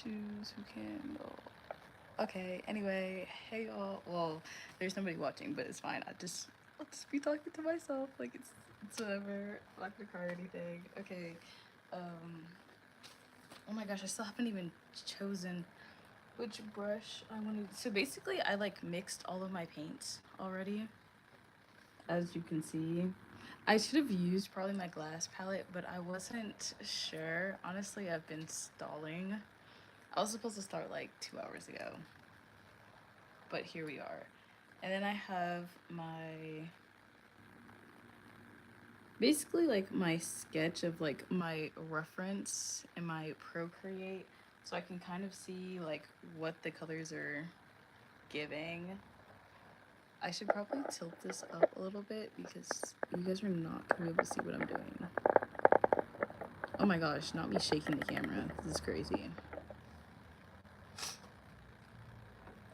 choose who can. Okay, anyway, hey y'all. Well, there's nobody watching, but it's fine. I'll just be talking to myself. Like it's whatever. I'm not gonna cry or anything. Okay. Um oh my gosh, I still haven't even chosen which brush I wanted. So basically I like mixed all of my paints already. As you can see. I should have used probably my glass palette, but I wasn't sure. Honestly, I've been stalling. I was supposed to start like 2 hours ago, but here we are. And then I have my, basically like my sketch of like my reference and my Procreate, so I can kind of see like what the colors are giving. I should probably tilt this up a little bit because you guys are not gonna be able to see what I'm doing. Oh my gosh, not me shaking the camera. This is crazy.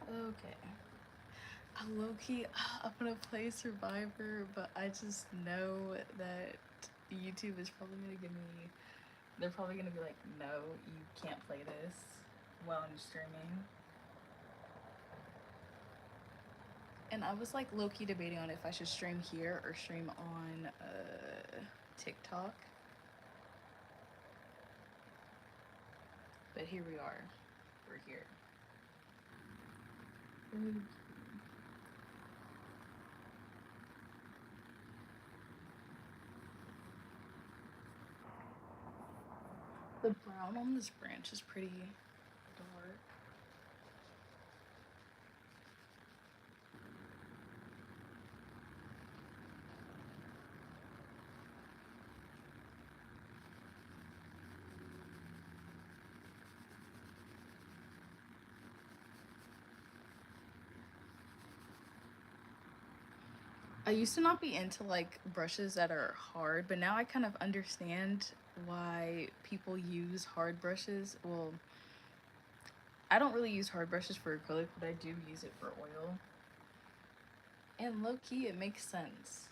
Okay. Low-key, I'm gonna play Survivor, but I just know that YouTube is probably gonna give me, they're probably gonna be like, no, you can't play this while I'm streaming. And I was like low-key debating on if I should stream here or stream on TikTok. But here we are. We're here. The brown on this branch is pretty dark. I used to not be into like brushes that are hard, but now I kind of understand why people use hard brushes. Well, I don't really use hard brushes for acrylic, but I do use it for oil. And low key, it makes sense.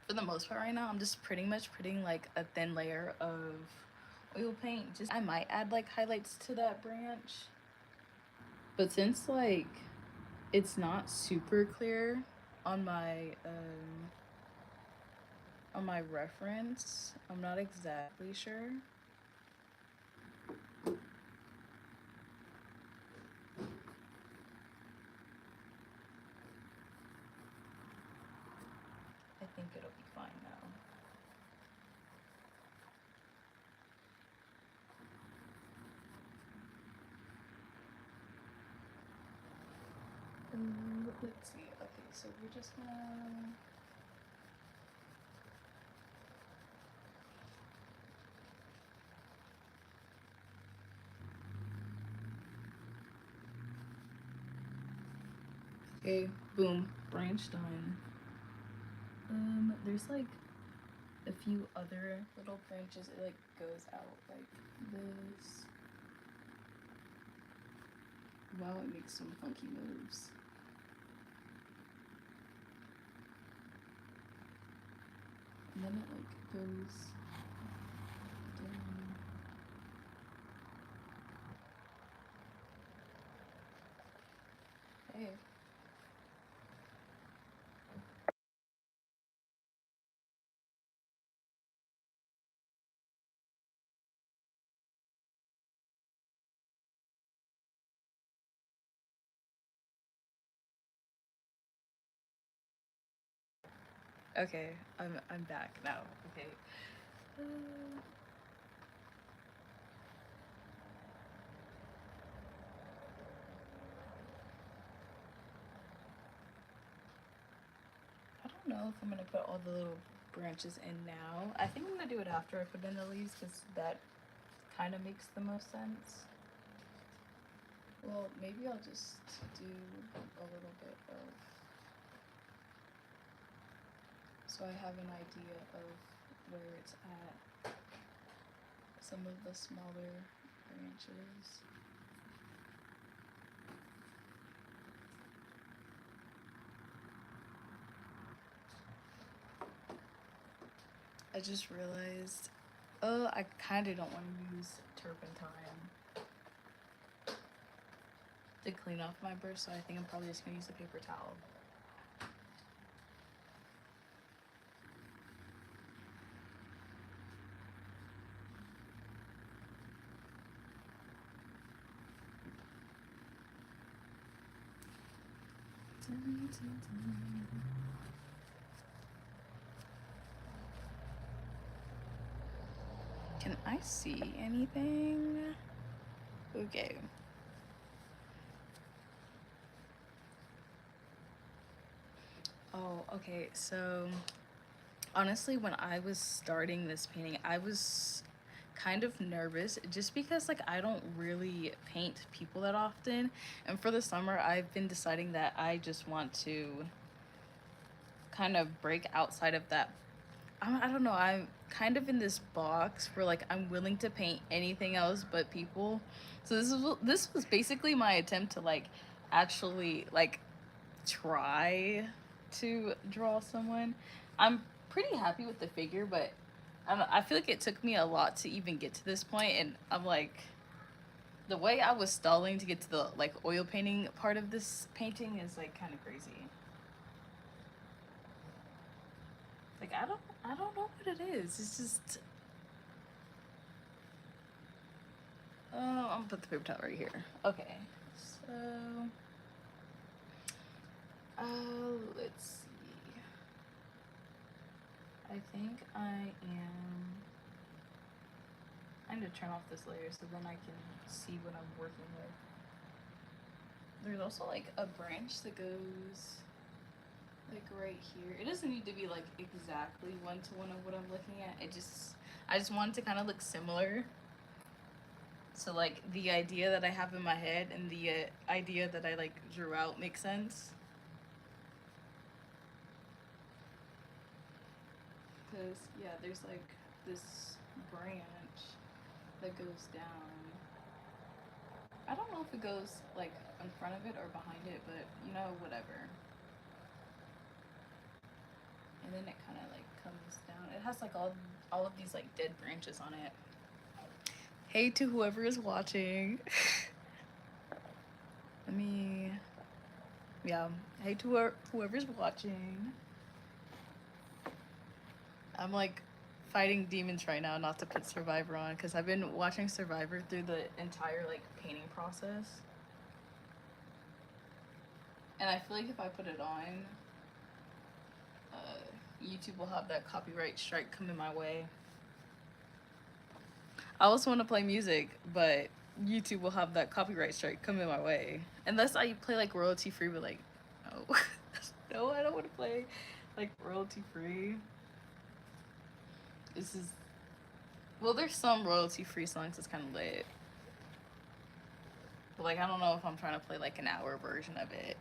For the most part right now, I'm just pretty much putting like a thin layer of oil paint. Just I might add like highlights to that branch. But since like it's not super clear on my reference, I'm not exactly sure. I think it'll be fine now. Let's see. Okay, so we're just gonna. Okay, boom, branch done. There's like a few other little branches. It like goes out like this. Wow, it makes some funky moves. And then it like goes down. Hey. Okay, I'm back now. Okay. Uh, I don't know if I'm gonna put all the little branches in now. I think I'm gonna do it after I put in the leaves because that kind of makes the most sense. Well, maybe I'll just do a little bit of, so I have an idea of where it's at. Some of the smaller branches. I just realized, I kind of don't want to use turpentine to clean off my brush, so I think I'm probably just gonna use a paper towel. Can I see anything? Okay. Oh, okay. So, honestly, when I was starting this painting, I was kind of nervous just because like I don't really paint people that often, and for the summer I've been deciding that I just want to kind of break outside of that. I don't know, I'm kind of in this box where like I'm willing to paint anything else but people. So this was basically my attempt to like actually like try to draw someone. I'm pretty happy with the figure, but I feel like it took me a lot to even get to this point, and I'm like, the way I was stalling to get to the like oil painting part of this painting is like kind of crazy. Like I don't know what it is. It's just I'm gonna put the paper towel right here. Okay, so let's see. I think I need to turn off this layer so then I can see what I'm working with. There's also like a branch that goes like right here. It doesn't need to be like exactly one to one of what I'm looking at. I just want it to kind of look similar. So like the idea that I have in my head and the idea that I like drew out makes sense. Cause yeah, there's like this branch that goes down. I don't know if it goes like in front of it or behind it, but you know, whatever. And then it kind of like comes down. It has like all of these like dead branches on it. Hey to whoever is watching. Let me, yeah. Hey to whoever's watching. I'm like fighting demons right now not to put Survivor on because I've been watching Survivor through the entire like painting process. And I feel like if I put it on, YouTube will have that copyright strike coming my way. I also want to play music, but YouTube will have that copyright strike coming my way. Unless I play like royalty free, but like, no. No, I don't want to play like royalty free. This is, well, there's some royalty free songs that's kind of lit. But like, I don't know if I'm trying to play like an hour version of it.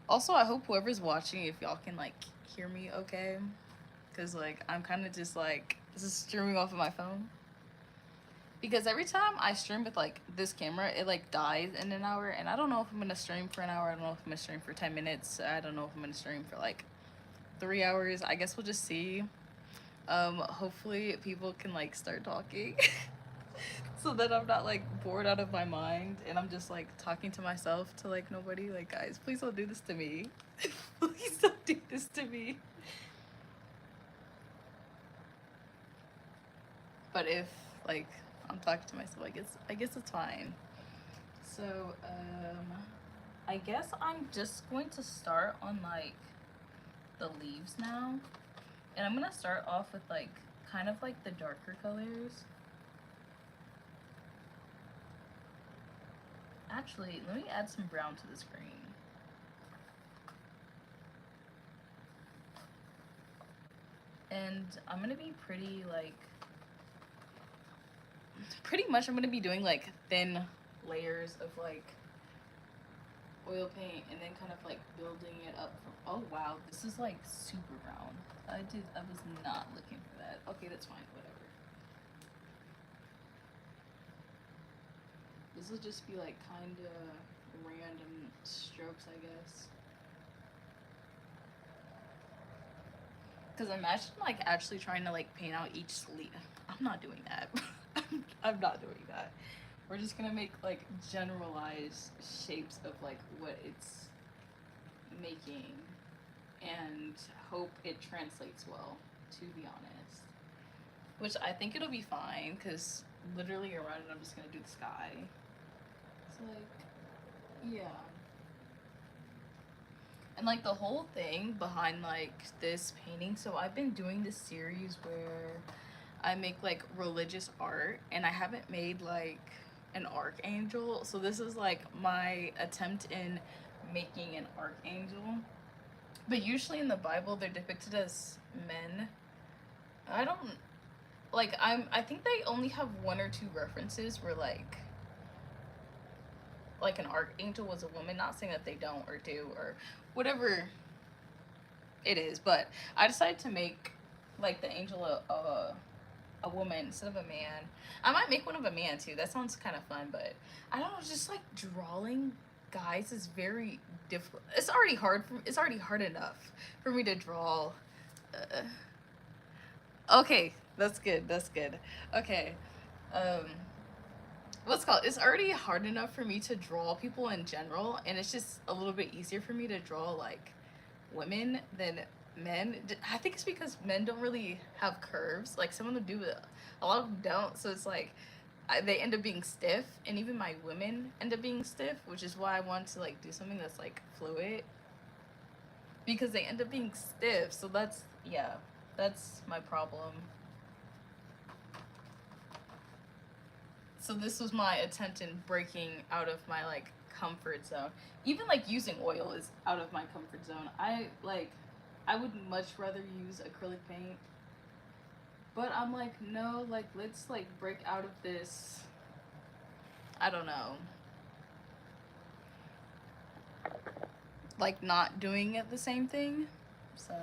Also, I hope whoever's watching, if y'all can like hear me okay. Cause like, I'm kind of just like, this is streaming off of my phone. Because every time I stream with like this camera, it like dies in an hour, and I don't know if I'm gonna stream for an hour. I don't know if I'm gonna stream for 10 minutes. I don't know if I'm gonna stream for like 3 hours. I guess we'll just see. Hopefully people can like start talking so that I'm not like bored out of my mind and I'm just like talking to myself to like nobody. Like, guys, please don't do this to me. Please don't do this to me. But if like I'm talking to myself, I guess it's fine. So I guess I'm just going to start on like the leaves now, and I'm gonna start off with like kind of like the darker colors. Actually, let me add some brown to this green. And I'm gonna be pretty like, pretty much I'm gonna be doing like thin layers of like oil paint and then kind of like building it up from, oh wow, this is like super brown. I was not looking for that. Okay, that's fine, whatever. This will just be like kind of random strokes, I guess. Because imagine like actually trying to like paint out each sleeve. I'm not doing that. I'm not doing that. We're just gonna make like generalized shapes of like what it's making and hope it translates well, to be honest. Which I think it'll be fine because literally around it I'm just gonna do the sky. So like, yeah. And like the whole thing behind like this painting, so I've been doing this series where I make like religious art and I haven't made like an archangel. So this is like my attempt in making an archangel. But usually in the Bible they're depicted as men. I don't like I think they only have one or two references where like an archangel was a woman, not saying that they don't or do or whatever it is, but I decided to make like the angel a woman instead of a man. I might make one of a man too. That sounds kind of fun, but I don't know, just like drawing guys is very difficult. It's already hard enough for me to draw. Okay, that's good. That's good. Okay. Um what's called it's already hard enough for me to draw people in general, and it's just a little bit easier for me to draw like women than men. I think it's because men don't really have curves. Like some of them do, a lot of them don't. So it's like they end up being stiff, and even my women end up being stiff, which is why I want to like do something that's like fluid because they end up being stiff. So that's yeah, that's my problem. So this was my attempt in breaking out of my like comfort zone. Even like using oil is out of my comfort zone. I would much rather use acrylic paint. But I'm like, no, like let's like break out of this, I don't know, like not doing it the same thing. So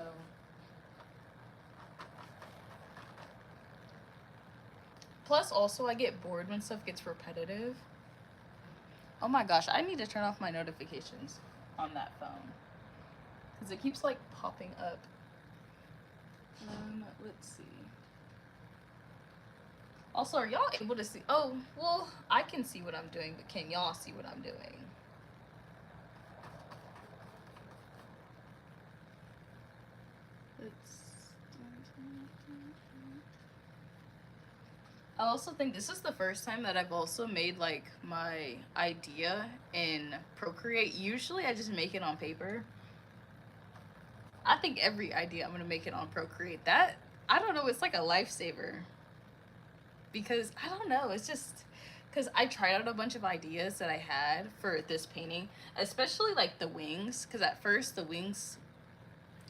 plus also I get bored when stuff gets repetitive. Oh my gosh, I need to turn off my notifications on that phone because it keeps like popping up. Let's see. Also, are y'all able to see? Oh, well, I can see what I'm doing, but can y'all see what I'm doing? I also think this is the first time that I've also made like my idea in Procreate. Usually I just make it on paper. I think every idea I'm gonna make it on Procreate. That, I don't know, it's like a lifesaver. Because I don't know, it's just because I tried out a bunch of ideas that I had for this painting, especially like the wings. Because at first the wings,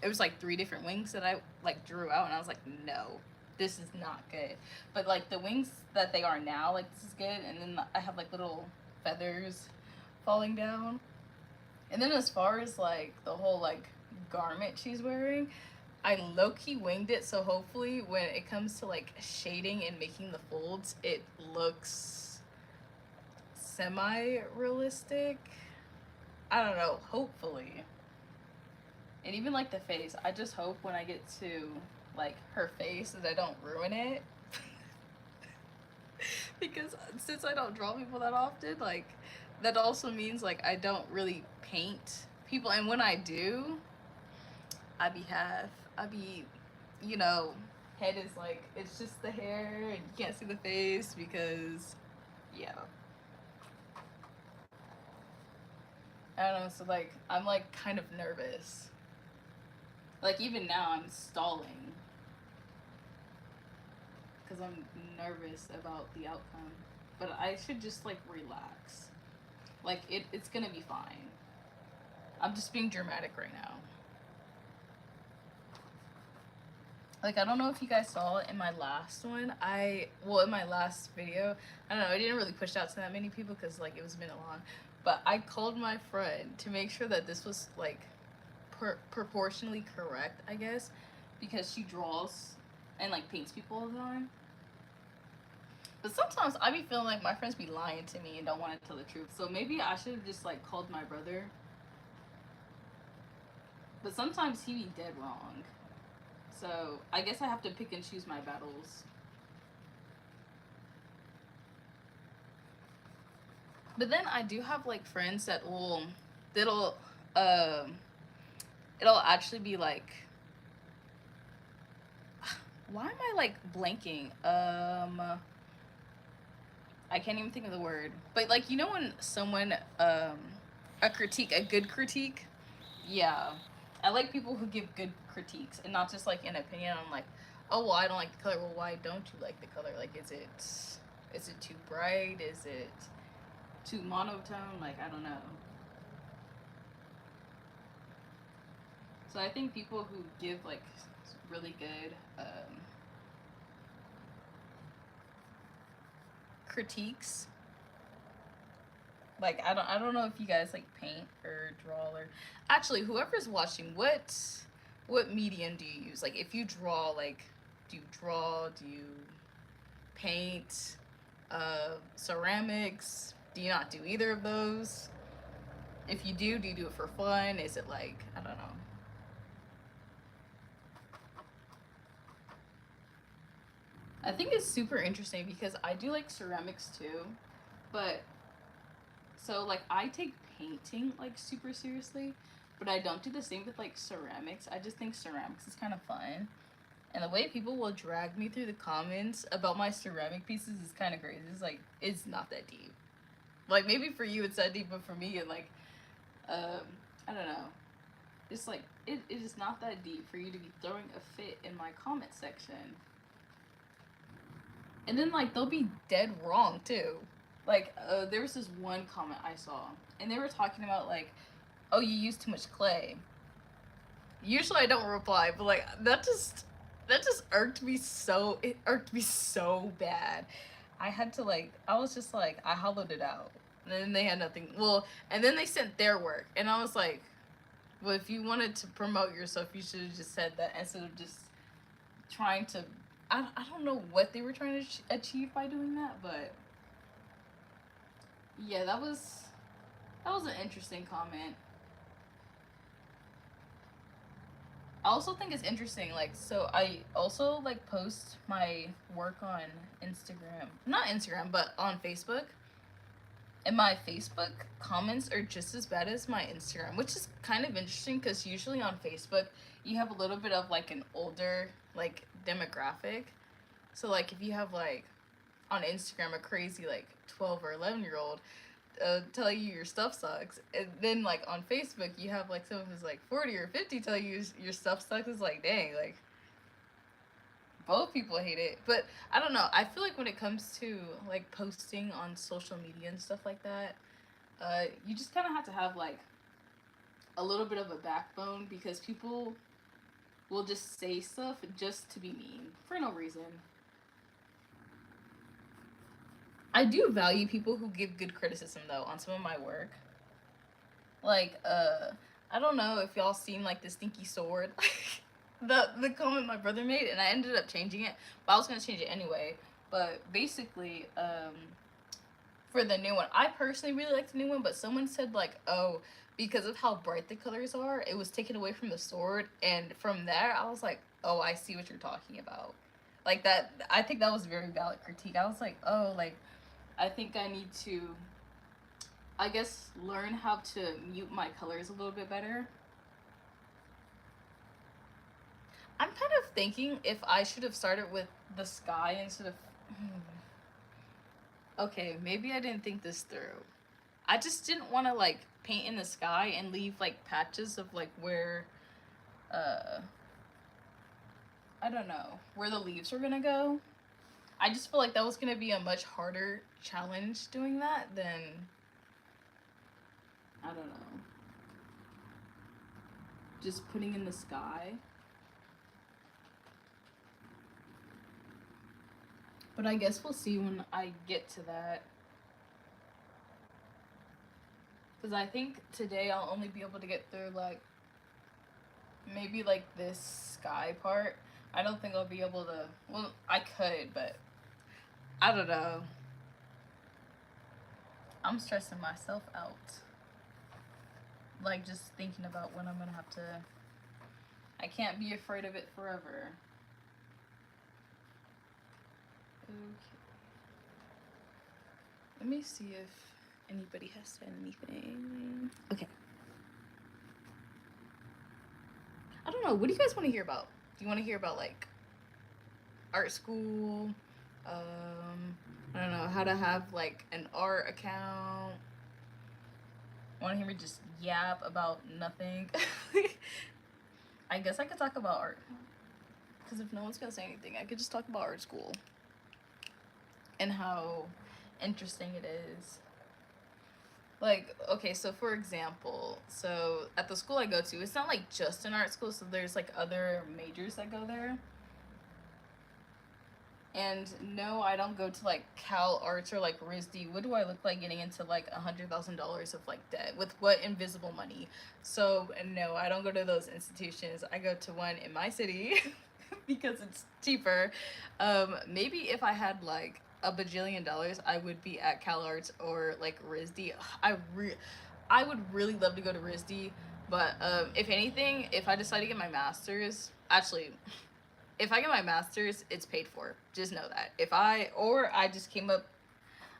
it was like 3 different wings that I like drew out, and I was like, no, this is not good. But like the wings that they are now, like this is good. And then I have like little feathers falling down. And then as far as like the whole like garment she's wearing, I low-key winged it, so hopefully when it comes to like shading and making the folds, it looks semi-realistic. I don't know, hopefully. And even like the face, I just hope when I get to like her face that I don't ruin it. Because since I don't draw people that often, like that also means like I don't really paint people, and when I do, I be half. I be, you know, head is like, it's just the hair and you can't see the face because, yeah. I don't know, so like, I'm like kind of nervous. Like even now I'm stalling because I'm nervous about the outcome. But I should just like relax. Like it's gonna be fine. I'm just being dramatic right now. Like, I don't know if you guys saw it in my last one. In my last video, I don't know, I didn't really push out to that many people because, like, it was a minute long. But I called my friend to make sure that this was, like, proportionally correct, I guess. Because she draws and, like, paints people all the time. But sometimes I be feeling like my friends be lying to me and don't want to tell the truth. So maybe I should have just like called my brother. But sometimes he be dead wrong. So I guess I have to pick and choose my battles. But then I do have like friends that'll um it'll actually be like, why am I like blanking? I can't even think of the word. But like, you know when someone a good critique? Yeah. I like people who give good critiques and not just like an opinion on like, oh well, I don't like the color. Well, why don't you like the color? Like, is it too bright? Is it too monotone? Like, I don't know. So I think people who give like really good critiques, like I don't know if you guys like paint or draw, or actually whoever's watching, what medium do you use? Like if you draw, like do you draw, do you paint, ceramics, do you not do either of those? If you do you do it for fun? Is it like, I don't know. I think it's super interesting because I do like ceramics too, but so like I take painting like super seriously, but I don't do the same with like ceramics. I just think ceramics is kind of fun. And the way people will drag me through the comments about my ceramic pieces is kind of crazy. It's like, it's not that deep. Like maybe for you it's that deep, but for me, and like, um, I don't know. It's like it is not that deep for you to be throwing a fit in my comment section. And then like they'll be dead wrong too. Like there was this one comment I saw, and they were talking about like, oh, you use too much clay. Usually I don't reply, but like that just irked me so, it irked me so bad. I had to like, I was just like, I hollowed it out. And then they had nothing. Well, and then they sent their work, and I was like, well, if you wanted to promote yourself, you should have just said that instead of just trying to. I don't know what they were trying to achieve by doing that, but yeah, that was an interesting comment. I also think it's interesting, like, so I also like post my work on Instagram, not Instagram, but on Facebook. And my Facebook comments are just as bad as my Instagram, which is kind of interesting because usually on Facebook you have a little bit of like an older like demographic. So like if you have like on Instagram a crazy like 12 or 11-year-old tell you your stuff sucks, and then like on Facebook you have like someone who's like 40 or 50 tell you your stuff sucks. It's like, dang, like both people hate it. But I don't know, I feel like when it comes to like posting on social media and stuff like that, you just kind of have to have like a little bit of a backbone because people will just say stuff just to be mean for no reason. I do value people who give good criticism though on some of my work. Like, I don't know if y'all seen like the stinky sword, the comment my brother made, and I ended up changing it, but I was gonna change it anyway. But basically, for the new one, I personally really like the new one, but someone said like, oh, because of how bright the colors are, it was taken away from the sword, and from there, I was like, oh, I see what you're talking about. Like that, I think that was a very valid critique. I was like, oh, like I think I need to, I guess, learn how to mute my colors a little bit better. I'm kind of thinking if I should have started with the sky instead of. Okay, maybe I didn't think this through. I just didn't want to like paint in the sky and leave like patches of like where, uh, I don't know, where the leaves were gonna go. I just feel like that was gonna be a much harder challenge doing that than, I don't know, just putting in the sky. But I guess we'll see when I get to that. Because I think today I'll only be able to get through like maybe like this sky part. I don't think I'll be able to. Well, I could, but I don't know. I'm stressing myself out. Like, just thinking about when I'm gonna have to. I can't be afraid of it forever. Okay. Let me see if anybody has said anything. Okay. I don't know. What do you guys want to hear about? Do you want to hear about like art school? I don't know how to have like an art account. Want to hear me just yap about nothing? I guess I could talk about art. Because if no one's gonna say anything, I could just talk about art school and how interesting it is. Like, okay, so for example, so at the school I go to, it's not like just an art school, so there's like other majors that go there. And no, I don't go to like Cal Arts or like RISD. What do I look like getting into like $100,000 of like debt with what invisible money? So no, I don't go to those institutions. I go to one in my city because it's cheaper. Maybe if I had like a bajillion dollars, I would be at Cal Arts or like RISD. I would really love to go to RISD, but if anything, if I decide to get my master's, actually if I get my master's, it's paid for. Just know that. If I or I just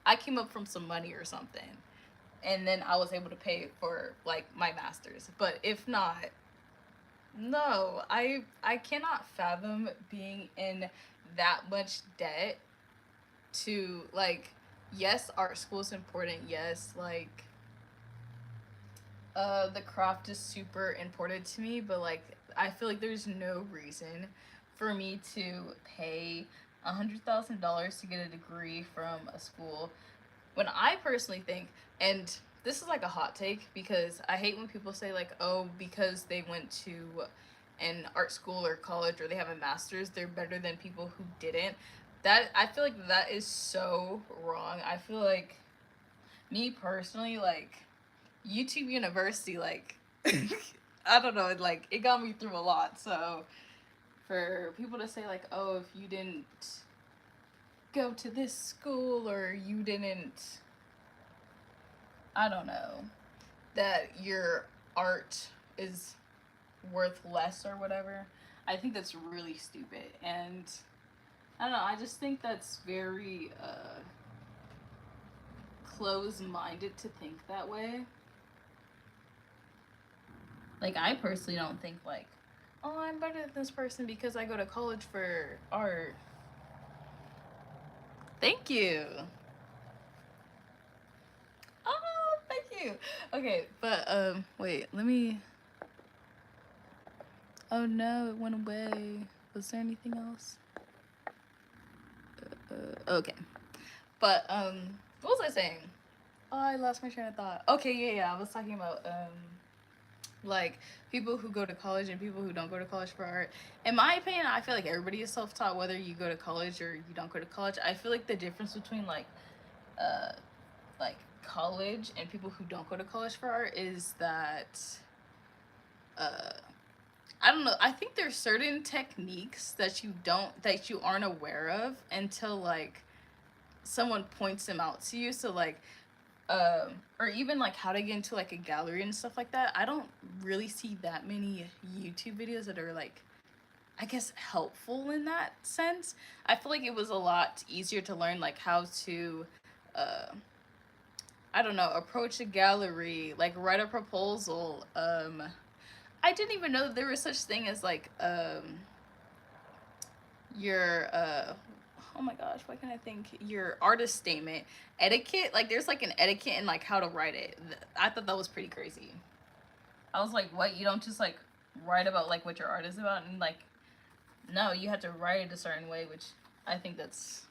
I came up from some money or something, and then I was able to pay for like my master's. But if not, no, I cannot fathom being in that much debt to like. Yes, art school is important. Yes, like the craft is super important to me, but like I feel like there's no reason for me to pay $100,000 to get a degree from a school when I personally think, and this is like a hot take because I hate when people say like, oh, because they went to an art school or college or they have a master's, they're better than people who didn't. That I feel like that is so wrong. I feel like me personally, like YouTube University, like I don't know, like it got me through a lot. So for people to say like, oh, if you didn't go to this school or you didn't, I don't know, that your art is worth less or whatever, I think that's really stupid. And I don't know, I just think that's very close-minded to think that way. Like I personally don't think like, oh, I'm better than this person because I go to college for art. Thank you. Oh, thank you. Okay, but wait, let me. Oh no, it went away. Was there anything else? Okay, but what was I saying? Oh, I lost my train of thought. Okay, yeah, I was talking about like people who go to college and people who don't go to college for art. In my opinion, I feel like everybody is self-taught whether you go to college or you don't go to college. I feel like the difference between uh like college and people who don't go to college for art is that uh I don't know. I think there's certain techniques that you aren't aware of until like someone points them out to you. So like or even like how to get into like a gallery and stuff like that. I don't really see that many YouTube videos that are like, I guess, helpful in that sense. I feel like it was a lot easier to learn like how to uh I don't know, approach a gallery, like write a proposal. I didn't even know that there was such thing as like your oh my gosh, why can't I think, your artist statement etiquette. Like there's like an etiquette in like how to write it. I thought that was pretty crazy. I was like, what, you don't just like write about like what your art is about, and like no, you have to write it a certain way, which I think that's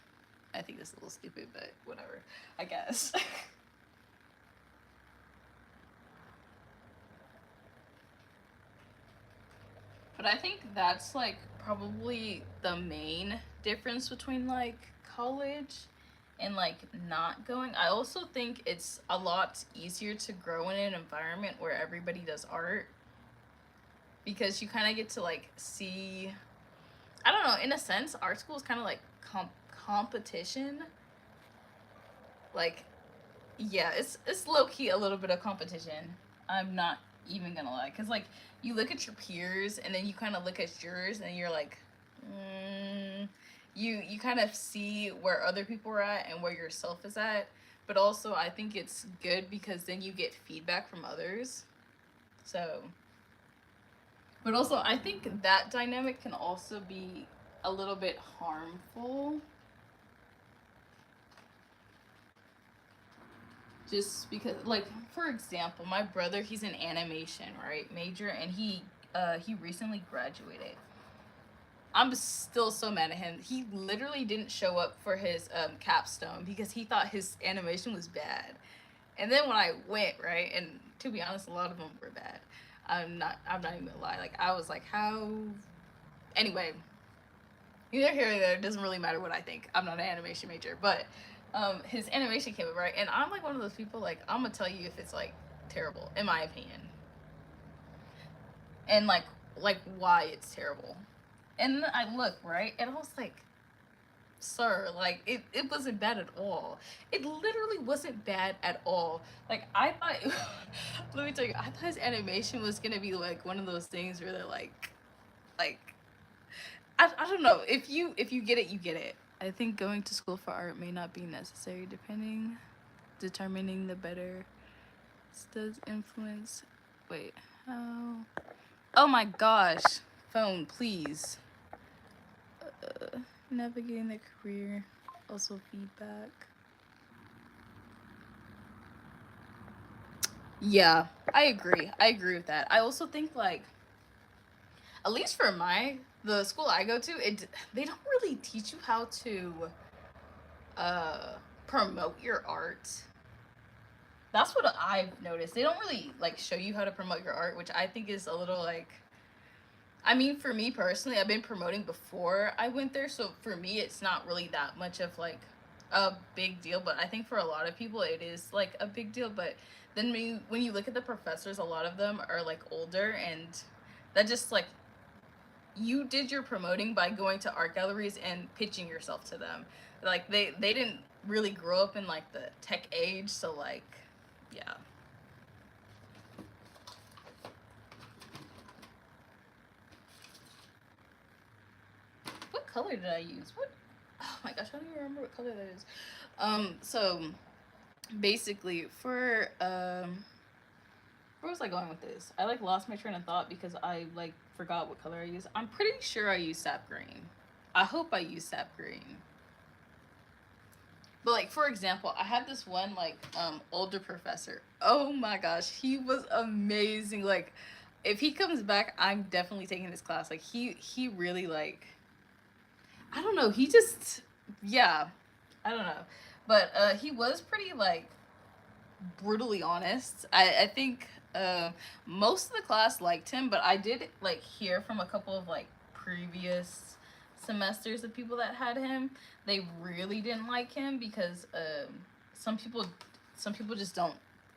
a little stupid, but whatever, I guess. But I think that's like probably the main difference between like college and like not going. I also think it's a lot easier to grow in an environment where everybody does art because you kind of get to like see, I don't know, in a sense art school is kind of like competition, like, yeah, it's low key a little bit of competition. I'm not even gonna lie, cause like you look at your peers and then you kind of look at yours and you're like, you kind of see where other people are at and where yourself is at. But also, I think it's good because then you get feedback from others. So, but also, I think that dynamic can also be a little bit harmful. Just because, like, for example, my brother, he's in animation, right, major, and he recently graduated. I'm still so mad at him. He literally didn't show up for his capstone because he thought his animation was bad. And then when I went, right, and to be honest, a lot of them were bad. I'm not even gonna lie. Like, I was like, how? Anyway, neither here nor there. It doesn't really matter what I think. I'm not an animation major, but his animation came up, right, and I'm like one of those people, like, I'm gonna tell you if it's like terrible, in my opinion, and like why it's terrible. And then I look, right, and I was like, sir, like, it wasn't bad at all. It literally wasn't bad at all. Like, I thought let me tell you, I thought his animation was gonna be like one of those things where they're like I don't know. If you get it, you get it. I think going to school for art may not be necessary depending determining the better does influence. Wait, how? Oh my gosh. Phone, please. Navigating the career. Also feedback. Yeah, I agree. I agree with that. I also think, like, at least for the school I go to, they don't really teach you how to uh promote your art. That's what I've noticed. They don't really like show you how to promote your art, which I think is a little like, I mean, for me personally, I've been promoting before I went there, so for me it's not really that much of like a big deal, but I think for a lot of people it is like a big deal. But then when you look at the professors, a lot of them are like older, and that just like, you did your promoting by going to art galleries and pitching yourself to them. Like, they didn't really grow up in like the tech age, so like, yeah. What color did I use? What? Oh my gosh, I don't even remember what color that is. So basically, where was I going with this? I like lost my train of thought because I like forgot what color I used. I'm pretty sure I used sap green. I hope I used sap green. But like, for example, I had this one like older professor. Oh my gosh, he was amazing. Like, if he comes back, I'm definitely taking this class. Like, he really like, I don't know, he just, yeah, I don't know. But he was pretty like brutally honest. I think most of the class liked him, but I did like hear from a couple of like previous semesters of people that had him, they really didn't like him because some people some people just don't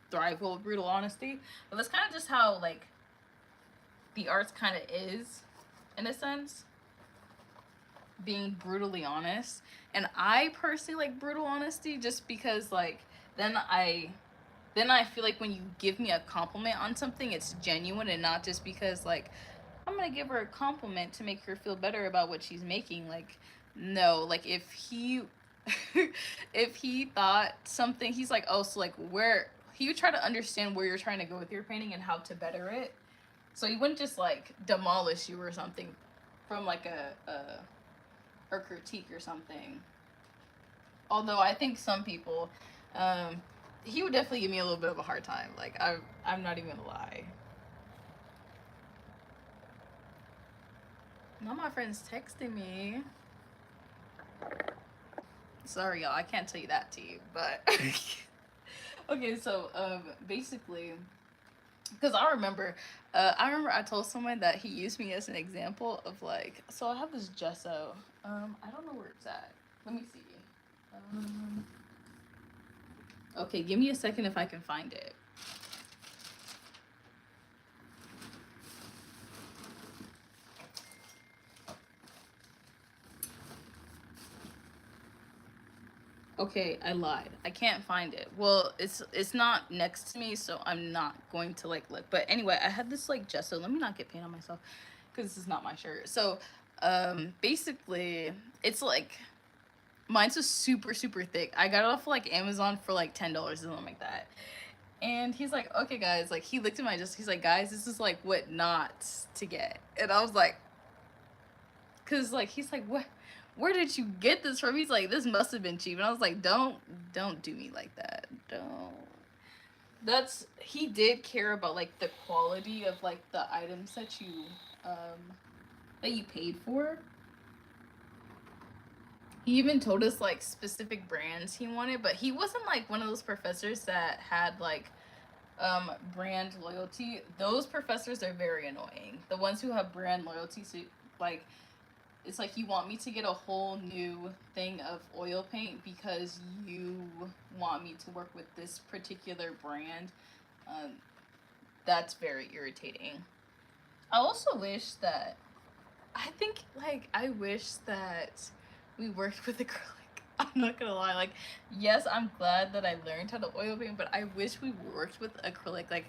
thrive well with brutal honesty. But that's kind of just how like the arts kind of is, in a sense, being brutally honest. And I personally like brutal honesty just because like then I then I feel like when you give me a compliment on something, it's genuine and not just because like I'm gonna give her a compliment to make her feel better about what she's making. Like, no, like if he if he thought something, he's like, oh, so like where he would try to understand where you're trying to go with your painting and how to better it. So he wouldn't just like demolish you or something from like a critique or something. Although I think some people, um, he would definitely give me a little bit of a hard time. Like, I'm not even gonna lie. Now my friend's texting me. Sorry, y'all. I can't tell you that to you, but okay. So, basically, because I remember I told someone that he used me as an example of like, so I have this gesso. I don't know where it's at. Let me see. Um, okay, give me a second if I can find it. Okay, I lied. I can't find it. Well, it's not next to me, so I'm not going to like look. But anyway, I had this like gesso. Let me not get paint on myself, because this is not my shirt. So, basically, it's like mine's just super super thick. I got it off like Amazon for like $10 or something like that. And he's like, okay, guys, like he looked at my gesso. He's like, guys, this is like what not to get. And I was like, cause like he's like, what? Where did you get this from? He's like, this must have been cheap. And I was like, don't do me like that. Don't. That's he did care about like the quality of like the items that you paid for. He even told us like specific brands he wanted, but he wasn't like one of those professors that had like brand loyalty. Those professors are very annoying. The ones who have brand loyalty, so like it's like you want me to get a whole new thing of oil paint because you want me to work with this particular brand. Um, that's very irritating. I also wish that I wish that we worked with acrylic. I'm not gonna lie, like yes, I'm glad that I learned how to oil paint, but I wish we worked with acrylic. Like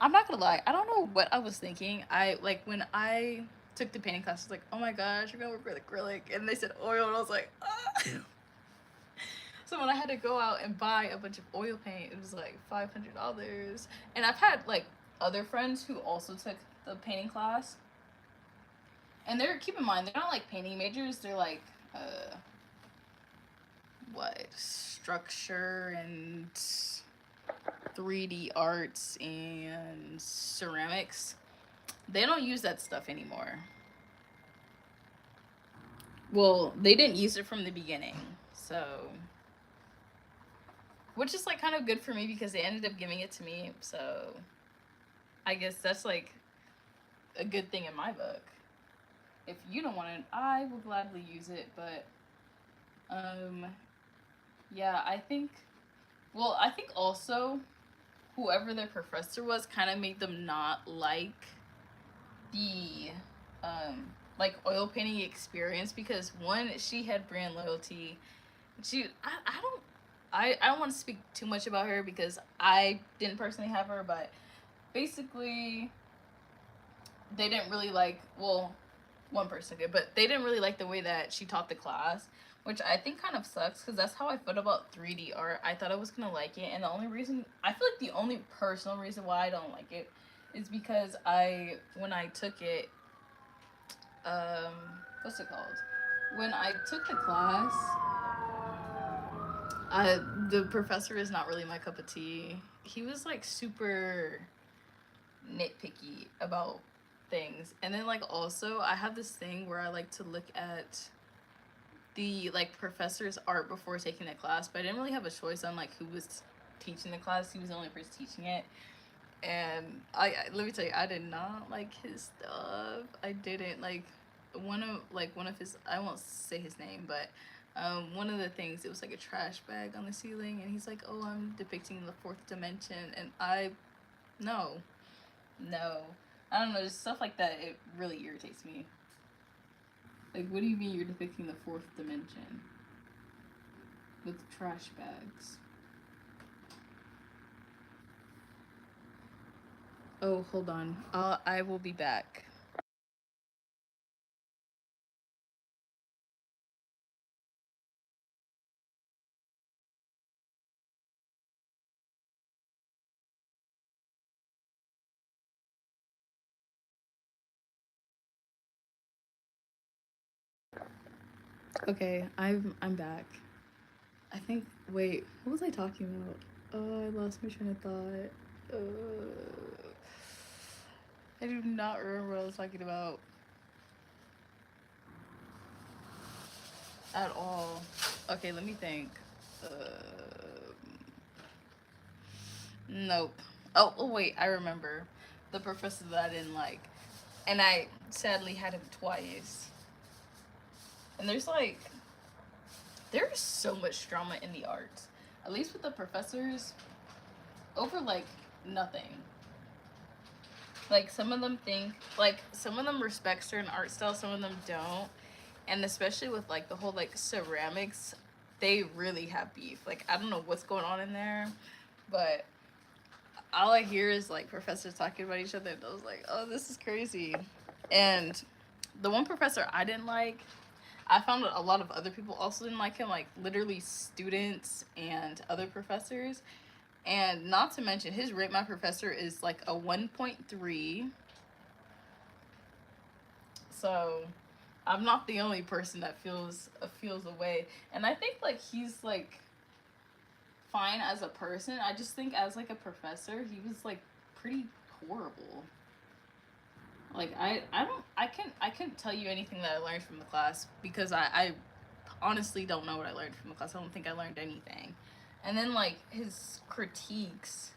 I'm not gonna lie, I don't know what I was thinking. I like when I took the painting class, I was like, oh my gosh, we're gonna work with acrylic, and they said oil, and I was like, ah. So when I had to go out and buy a bunch of oil paint, it was like $500. And I've had like other friends who also took the painting class, and they're keep in mind they're not like painting majors. They're like what structure and 3D arts and ceramics. They don't use that stuff anymore. Well, they didn't use it from the beginning, so which is like kind of good for me because they ended up giving it to me. So I guess that's like a good thing in my book. If you don't want it, I will gladly use it. But um, yeah, I think also whoever their professor was kind of made them not like the like oil painting experience because one, she had brand loyalty. I don't want to speak too much about her because I didn't personally have her, but basically they didn't really like, well, one person did, but they didn't really like the way that she taught the class, which I think kind of sucks because that's how I felt about 3D art. I thought I was gonna like it, and the only reason I feel like the only personal reason why I don't like it is because when I took it, um, what's it called? When I took the class, the professor is not really my cup of tea. He was like super nitpicky about things. And then like also I have this thing where I like to look at the like professor's art before taking the class, but I didn't really have a choice on like who was teaching the class. He was the only person teaching it. And let me tell you, I did not like his stuff. I didn't like one of his, I won't say his name, but one of the things, it was like a trash bag on the ceiling, and he's like, oh, I'm depicting the fourth dimension, and no, no, I don't know, just stuff like that, it really irritates me. Like, what do you mean you're depicting the fourth dimension with trash bags? Oh, hold on. I will be back. Okay, I'm back. I think. Wait, what was I talking about? Oh, I lost my train of thought. I do not remember what I was talking about at all. Okay, let me think. Nope. Oh, wait, I remember the professor that I didn't like, and I sadly had him twice. And there's so much drama in the arts, at least with the professors, over like nothing. Like some of them respect certain art styles, some of them don't. And especially with like the whole like ceramics they really have beef. Like, I don't know what's going on in there, but all I hear is like professors talking about each other, and I was like, oh, this is crazy. And the one professor I didn't like, I found a lot of other people also didn't like him, like literally students and other professors. And not to mention, his rate my professor is like a 1.3. So I'm not the only person that feels away. And I think like he's like fine as a person. I just think as like a professor, he was like pretty horrible. Like I couldn't tell you anything that I learned from the class because I honestly don't know what I learned from the class. I don't think I learned anything. And then like his critiques,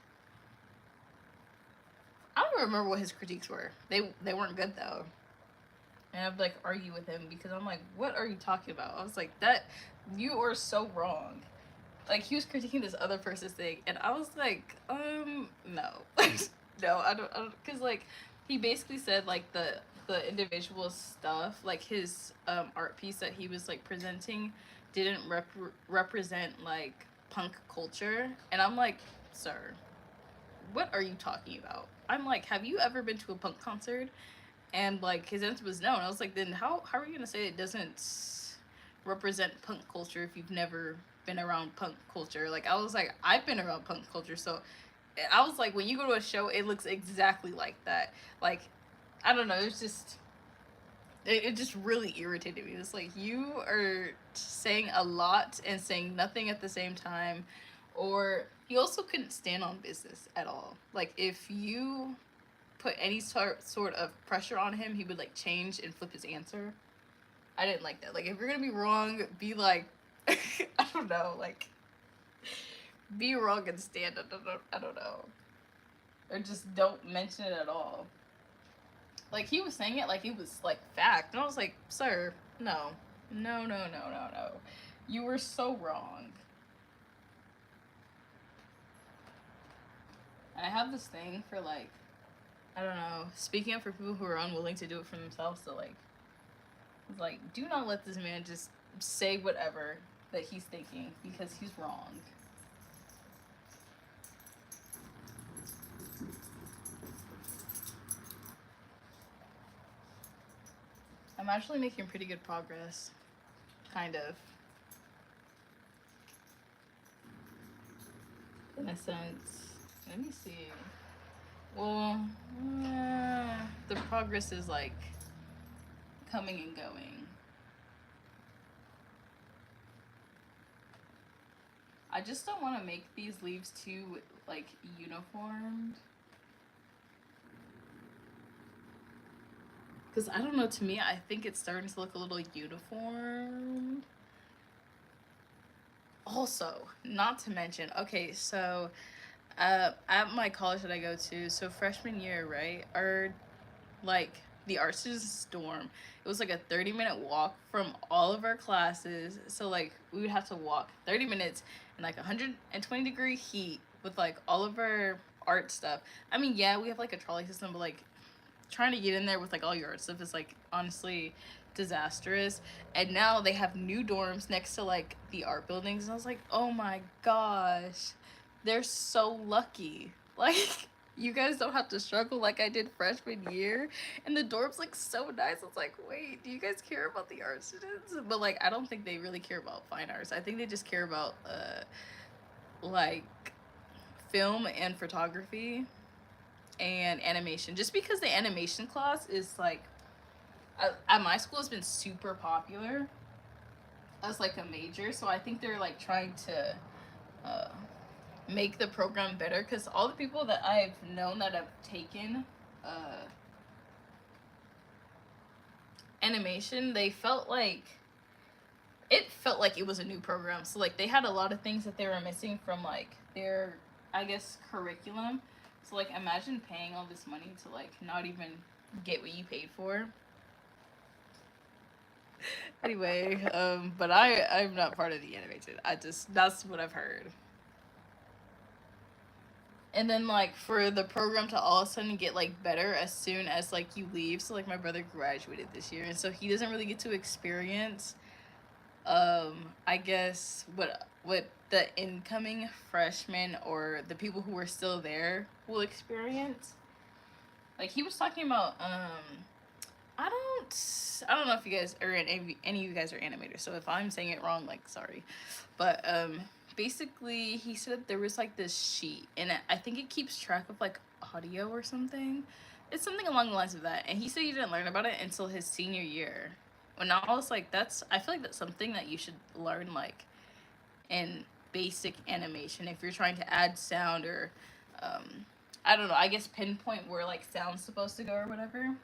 I don't remember what his critiques were. They weren't good though. And I'd like argue with him because I'm like, what are you talking about? I was like, that you are so wrong. Like he was critiquing this other person's thing, and I was like, no, no, I don't, because like he basically said like the individual stuff, like his art piece that he was like presenting, didn't represent like punk culture, and I'm like, sir, what are you talking about? I'm like, have you ever been to a punk concert? And like his answer was no, and I was like, then how are you gonna say it doesn't represent punk culture if you've never been around punk culture? Like I was like, I've been around punk culture, so I was like, when you go to a show, it looks exactly like that. Like I don't know, it's just it just really irritated me. It's like you are saying a lot and saying nothing at the same time, or he also couldn't stand on business at all. Like if you put any sort of pressure on him, he would like change and flip his answer. I didn't like that. Like if you're gonna be wrong, be like I don't know, like be wrong and stand. I don't know, or just don't mention it at all. Like he was saying it like it was like fact, and I was like, sir, no, no, no, no, no, no, you were so wrong. I have this thing for like, I don't know, speaking up for people who are unwilling to do it for themselves. So like, do not let this man just say whatever that he's thinking because he's wrong. I'm actually making pretty good progress, kind of, in a sense. Let me see. Well, the progress is like coming and going. I just don't want to make these leaves too like uniformed. Because I don't know, to me, I think it's starting to look a little uniformed. Also, not to mention, okay, so at my college that I go to, so freshman year, right, our like the art students dorm, it was like a 30-minute walk from all of our classes. So like we would have to walk 30 minutes in like 120-degree heat with like all of our art stuff. I mean, yeah, we have like a trolley system, but like trying to get in there with like all your art stuff is like honestly disastrous. And now they have new dorms next to like the art buildings, and I was like, oh my gosh, they're so lucky. Like you guys don't have to struggle like I did freshman year, and the dorms like so nice. I was like, wait, do you guys care about the art students? But like I don't think they really care about fine arts. I think they just care about like film and photography and animation, just because the animation class is like at my school has been super popular as like a major. So I think they're like trying to uh, make the program better, because all the people that I've known that have taken uh, animation, they felt like it was a new program. So like they had a lot of things that they were missing from like their, I guess, curriculum. So like imagine paying all this money to like not even get what you paid for. Anyway, but I'm not part of the animated. I just, that's what I've heard. And then like for the program to all of a sudden get like better as soon as like you leave. So like my brother graduated this year, and so he doesn't really get to experience I guess what the incoming freshmen or the people who were still there will experience. Like he was talking about I don't know if you guys or any of you guys are animators, so if I'm saying it wrong, like sorry. But basically he said there was like this sheet and I think it keeps track of like audio or something. It's something along the lines of that. And he said he didn't learn about it until his senior year. When I was like, I feel like that's something that you should learn like in basic animation if you're trying to add sound or I don't know, I guess pinpoint where like sound's supposed to go or whatever.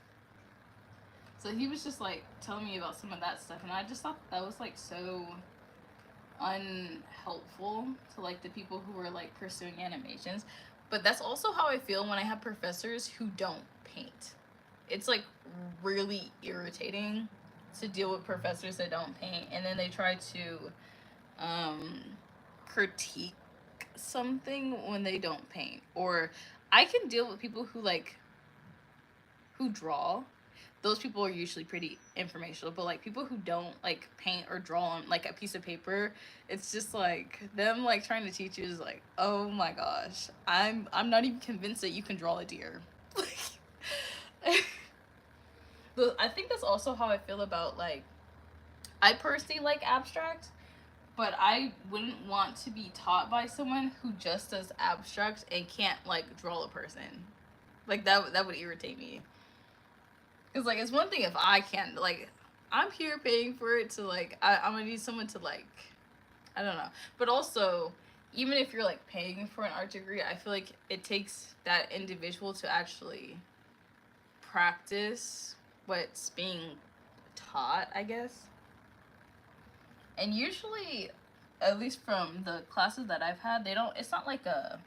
So he was just like telling me about some of that stuff, and I just thought that was like so unhelpful to like the people who were like pursuing animations. But that's also how I feel when I have professors who don't paint. It's like really irritating to deal with professors that don't paint, and then they try to um, critique something when they don't paint. Or I can deal with people who like who draw. Those people are usually pretty informational, but like people who don't like paint or draw on like a piece of paper, it's just like them like trying to teach you is like, oh my gosh, I'm not even convinced that you can draw a deer. But I think that's also how I feel about like I personally like abstract, but I wouldn't want to be taught by someone who just does abstract and can't like draw a person. Like that would irritate me. Cause like it's one thing if I can't like I'm here paying for it to like I'm gonna need someone to like I don't know. But also even if you're like paying for an art degree, I feel like it takes that individual to actually practice what's being taught, I guess. And usually, at least from the classes that I've had, they don't. It's not like a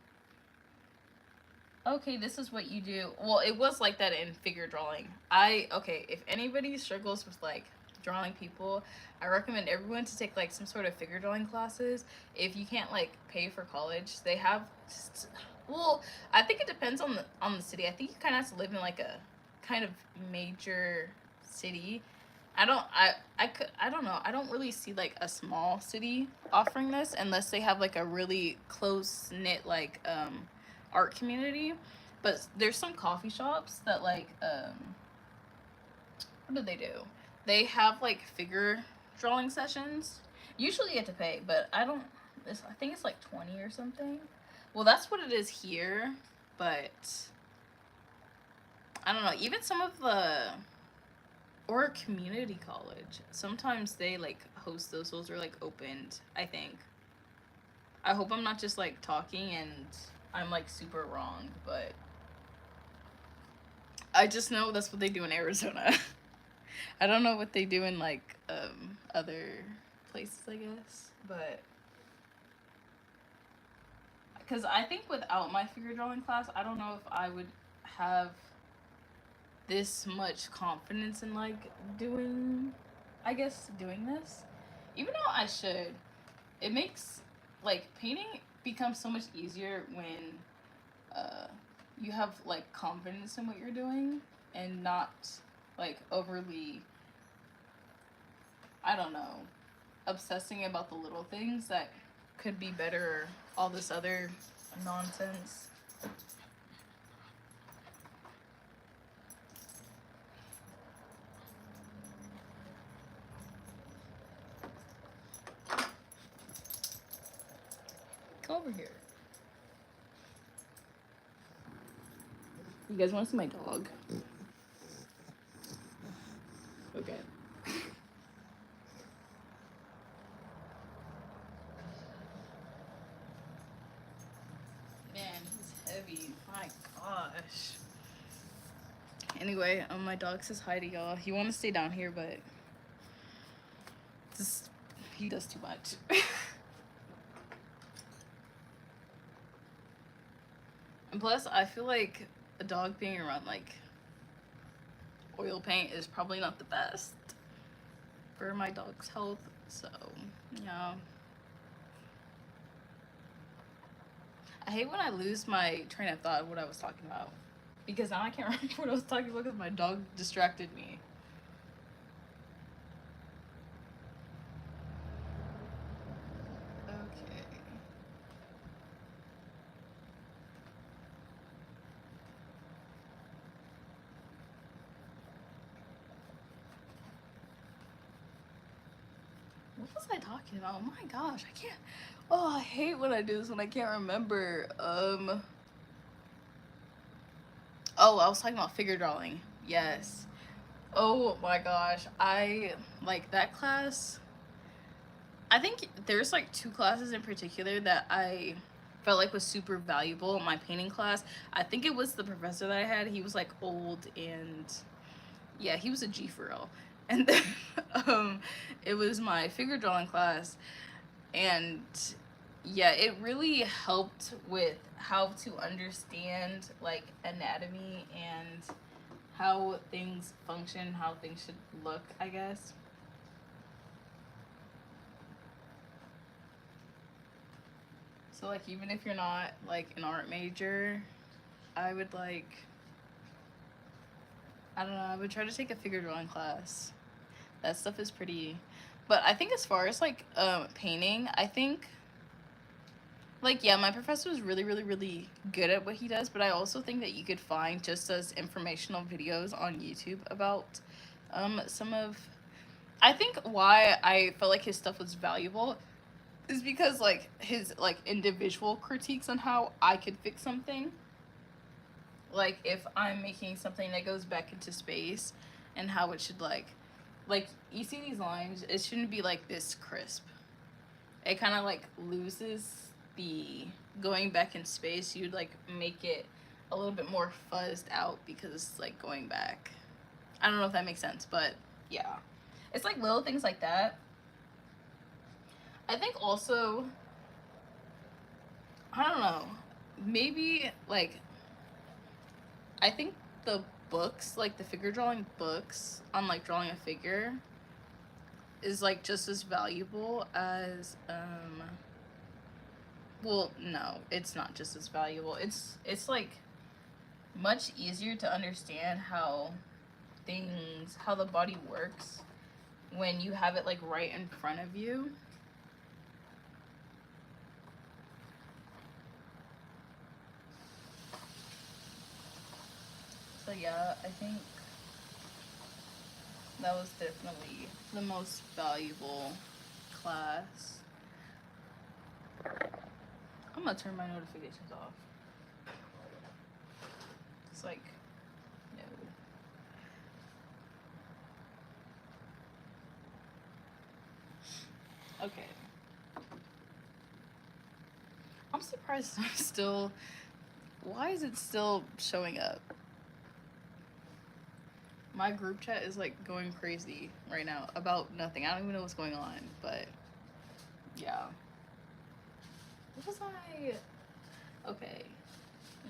okay, this is what you do. Well, it was like that in figure drawing. Okay, if anybody struggles with like drawing people, I recommend everyone to take like some sort of figure drawing classes. If you can't like pay for college, they have well, I think it depends on the city. I think you kind of have to live in like a kind of major city. I don't know. I don't really see like a small city offering this unless they have like a really close knit like art community. But there's some coffee shops that like what do they do? They have like figure drawing sessions. Usually you have to pay, but I think it's like 20 or something. Well, that's what it is here, but I don't know. Even some of the or a community college, sometimes they like host those are like opened, I think. I hope I'm not just like talking and I'm like super wrong, but I just know that's what they do in Arizona. I don't know what they do in like other places, I guess, but because I think without my figure drawing class, I don't know if I would have this much confidence in like doing, I guess, doing this. Even though I should, it makes like painting becomes so much easier when uh, you have like confidence in what you're doing and not like overly, I don't know, obsessing about the little things that could be better or all this other nonsense. Come over here. You guys want to see my dog? Okay. Man, he's heavy. My gosh. Anyway, my dog says hi to y'all. He want to stay down here, but just he does too much. And plus, I feel like a dog being around like oil paint is probably not the best for my dog's health. So, yeah. I hate when I lose my train of thought of what I was talking about. Because now I can't remember what I was talking about because my dog distracted me. was I talking about? Oh my gosh, I can't. Oh, I hate when I do this when I can't remember. Oh, I was talking about figure drawing. Yes. Oh my gosh, I like that class. I think there's like two classes in particular that I felt like was super valuable. My painting class, I think it was the professor that I had. He was like old and yeah, he was a G for real. And then it was my figure drawing class, and yeah, it really helped with how to understand like anatomy and how things function, how things should look, I guess. So like even if you're not like an art major, I would like, I don't know, I would try to take a figure drawing class. That stuff is pretty, but I think as far as like painting, I think like yeah, my professor was really good at what he does, but I also think that you could find just as informational videos on YouTube about some of, I think why I felt like his stuff was valuable is because like his like individual critiques on how I could fix something. Like if I'm making something that goes back into space and how it should like you see these lines, it shouldn't be like this crisp. It kind of like loses the going back in space. You'd like make it a little bit more fuzzed out because it's like going back. I don't know if that makes sense, but yeah, it's like little things like that. I think also, I don't know, maybe like I think the books, like the figure drawing books on like drawing a figure is like just as valuable as well, no, it's not just as valuable. It's like much easier to understand how the body works when you have it like right in front of you. So yeah, I think that was definitely the most valuable class. I'm gonna turn my notifications off. It's like, no. Okay. I'm surprised I'm still. Why is it still showing up? My group chat is like going crazy right now about nothing. I don't even know what's going on, but yeah. What was I? Okay.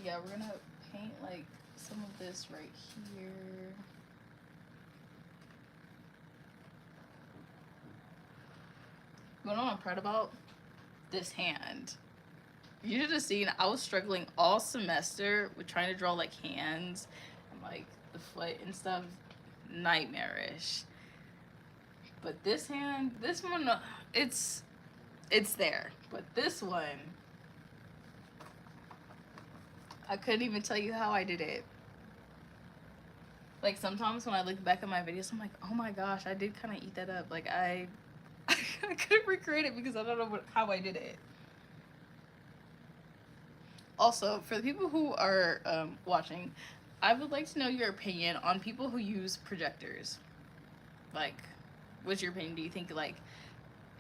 Yeah, we're gonna paint like some of this right here. You know what I'm proud about? This hand. You should have seen, I was struggling all semester with trying to draw like hands and like the foot and stuff. Nightmarish. But this hand, this one, it's there. But this one, I couldn't even tell you how I did it. Like sometimes when I look back at my videos, I'm like, oh my gosh, I did kind of eat that up. Like I couldn't recreate it because I don't know how I did it. Also, for the people who are watching, I would like to know your opinion on people who use projectors. Like, what's your opinion? Do you think like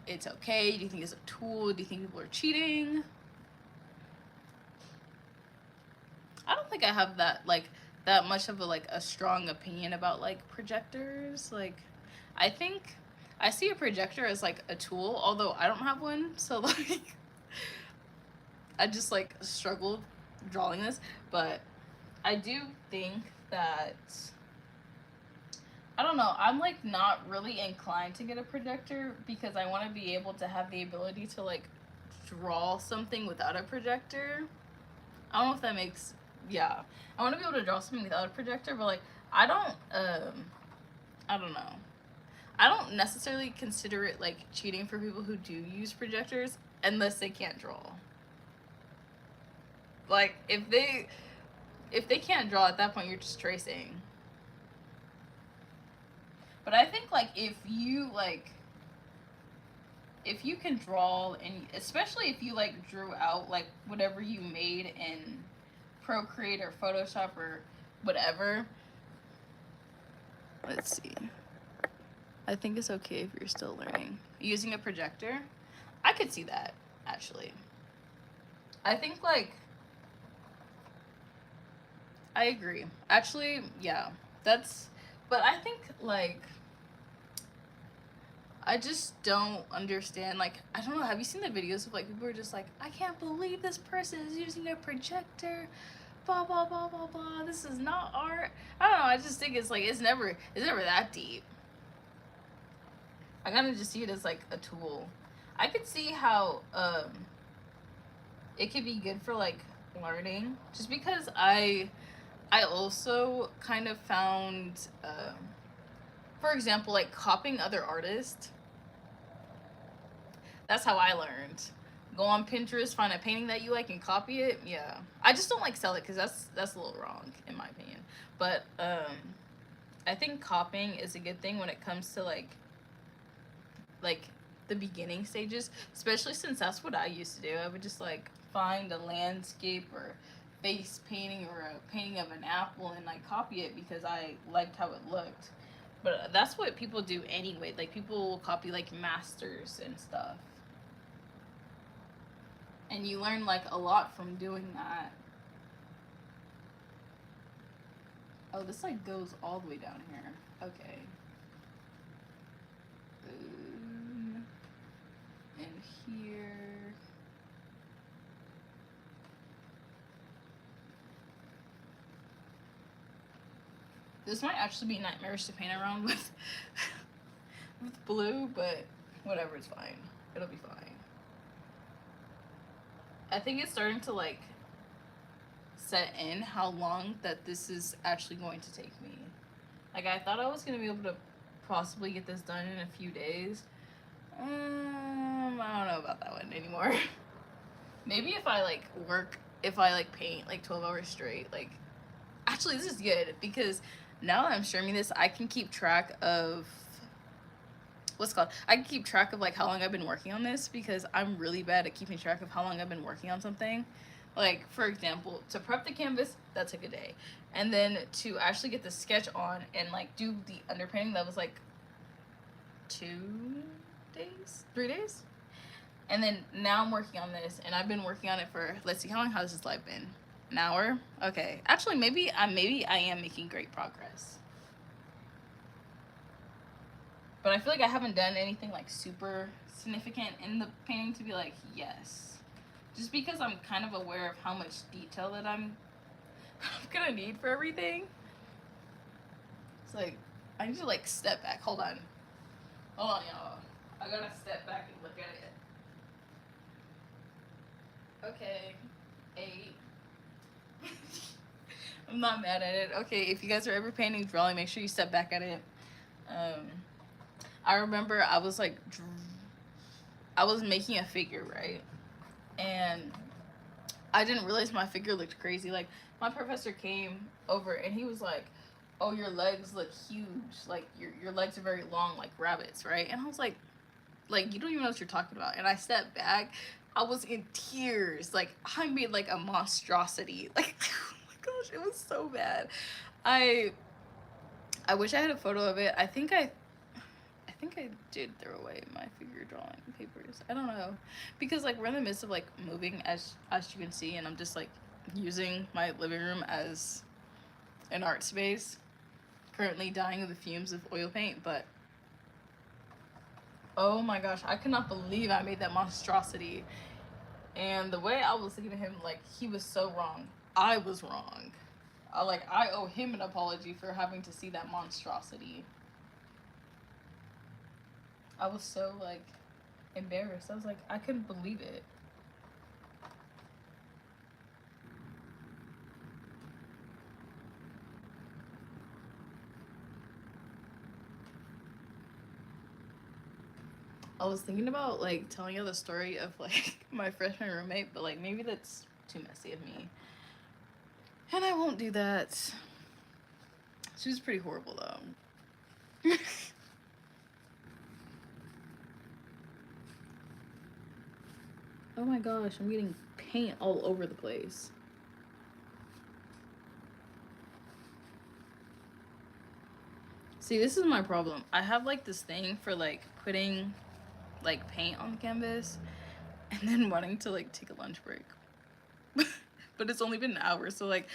it's okay? Do you think it's a tool? Do you think people are cheating? I don't think I have that much of a like a strong opinion about like projectors. Like, I think I see a projector as like a tool, although I don't have one. So like, I just like struggled drawing this, but I do think that I don't know, I'm like not really inclined to get a projector because I want to be able to have the ability to like draw something without a projector. I don't know if that makes, yeah. I want to be able to draw something without a projector, but like I don't know. I don't necessarily consider it like cheating for people who do use projectors unless they can't draw. Like if they can't draw at that point, you're just tracing. But I think like if you like if you can draw, and especially if you like drew out like whatever you made in Procreate or Photoshop or whatever. Let's see. I think it's okay if you're still learning. Using a projector, I could see that actually. I think like I agree. Actually, yeah. That's but I think like I just don't understand. Like, I don't know. Have you seen the videos of like people who are just like, I can't believe this person is using a projector, blah blah blah blah blah. This is not art. I don't know. I just think it's like it's never that deep. I kind of just see it as like a tool. I could see how it could be good for like learning, just because I also kind of found for example, like copying other artists. That's how I learned. Go on Pinterest, find a painting that you like, and copy it. Yeah, I just don't like sell it because that's a little wrong in my opinion. But I think copying is a good thing when it comes to like the beginning stages, especially since that's what I used to do. I would just like find a landscape or face painting or a painting of an apple and like copy it because I liked how it looked. But that's what people do anyway. Like people will copy like masters and stuff. And you learn like a lot from doing that. Oh, this like goes all the way down here. Okay. And here. This might actually be nightmarish to paint around with with blue, but whatever, it's fine. It'll be fine. I think it's starting to like set in how long that this is actually going to take me. Like I thought I was gonna be able to possibly get this done in a few days. I don't know about that one anymore. Maybe if I like work, if I like paint like 12 hours straight, like actually this is good because now that I'm streaming this, I can keep track of what's called. I can keep track of like how long I've been working on this because I'm really bad at keeping track of how long I've been working on something. Like for example, to prep the canvas, that took a day, and then to actually get the sketch on and like do the underpainting, that was like 2 days, 3 days. And then now I'm working on this, and I've been working on it for, let's see, how long has this live been? An hour? Okay. Actually, maybe I am making great progress. But I feel like I haven't done anything like super significant in the painting to be like, yes. Just because I'm kind of aware of how much detail that I'm gonna need for everything. It's like, I need to like step back. Hold on, y'all. I gotta step back and look at it. Okay, 8. I'm not mad at it. Okay, if you guys are ever painting, drawing, make sure you step back at it. I remember I was like, I was making a figure, right? And I didn't realize my figure looked crazy. Like, my professor came over and he was like, oh, your legs look huge. Like, your legs are very long, like rabbits, right? And I was like, you don't even know what you're talking about. And I stepped back. I was in tears. Like, I made like a monstrosity. Like, oh my gosh, it was so bad. I wish I had a photo of it. I think I did throw away my figure drawing papers. I don't know, because like we're in the midst of like moving, as you can see, and I'm just like using my living room as an art space. Currently dying of the fumes of oil paint, but oh my gosh, I could not believe I made that monstrosity. And the way I was looking at him, like he was so wrong. I was wrong. I owe him an apology for having to see that monstrosity. I was so like embarrassed. I was like, I couldn't believe it. I was thinking about like telling you the story of like my freshman roommate, but like maybe that's too messy of me. And I won't do that. She was pretty horrible though. Oh my gosh, I'm getting paint all over the place. See, this is my problem. I have like this thing for like putting like paint on the canvas and then wanting to like take a lunch break. But it's only been an hour, so like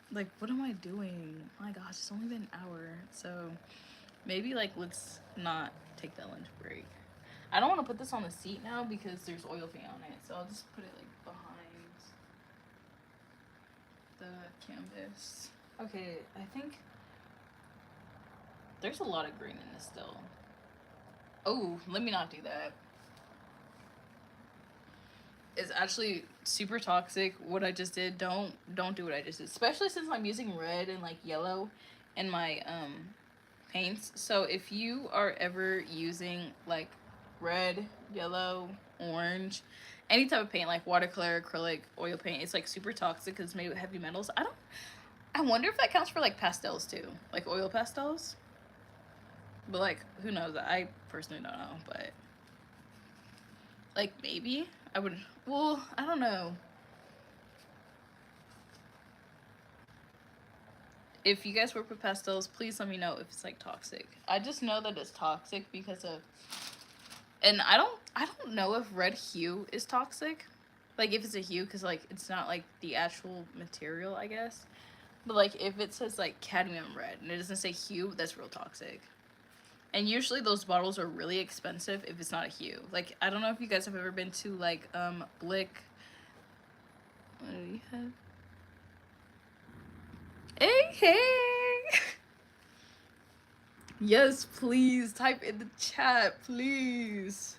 what am I doing? Oh my gosh, it's only been an hour. So maybe like let's not take that lunch break. I don't want to put this on the seat now because there's oil paint on it. So I'll just put it like behind the canvas. Okay, I think there's a lot of green in this still. Oh, let me not do that. It's actually super toxic what I just did. Don't do what I just did. Especially since I'm using red and like yellow in my paints. So if you are ever using like red, yellow, orange, any type of paint like watercolor, acrylic, oil paint, it's like super toxic because it's made with heavy metals. I wonder if that counts for like pastels too, like oil pastels. But like who knows? I personally don't know, but like maybe I would. Well, I don't know. If you guys work with pastels, please let me know if it's like toxic. I just know that it's toxic because of, and I don't know if red hue is toxic, like if it's a hue, because like it's not like the actual material, I guess. But like if it says like cadmium red and it doesn't say hue, that's real toxic. And usually those bottles are really expensive if it's not a hue. Like I don't know if you guys have ever been to like Blick. What do you have? Hey. Yes, please type in the chat, please.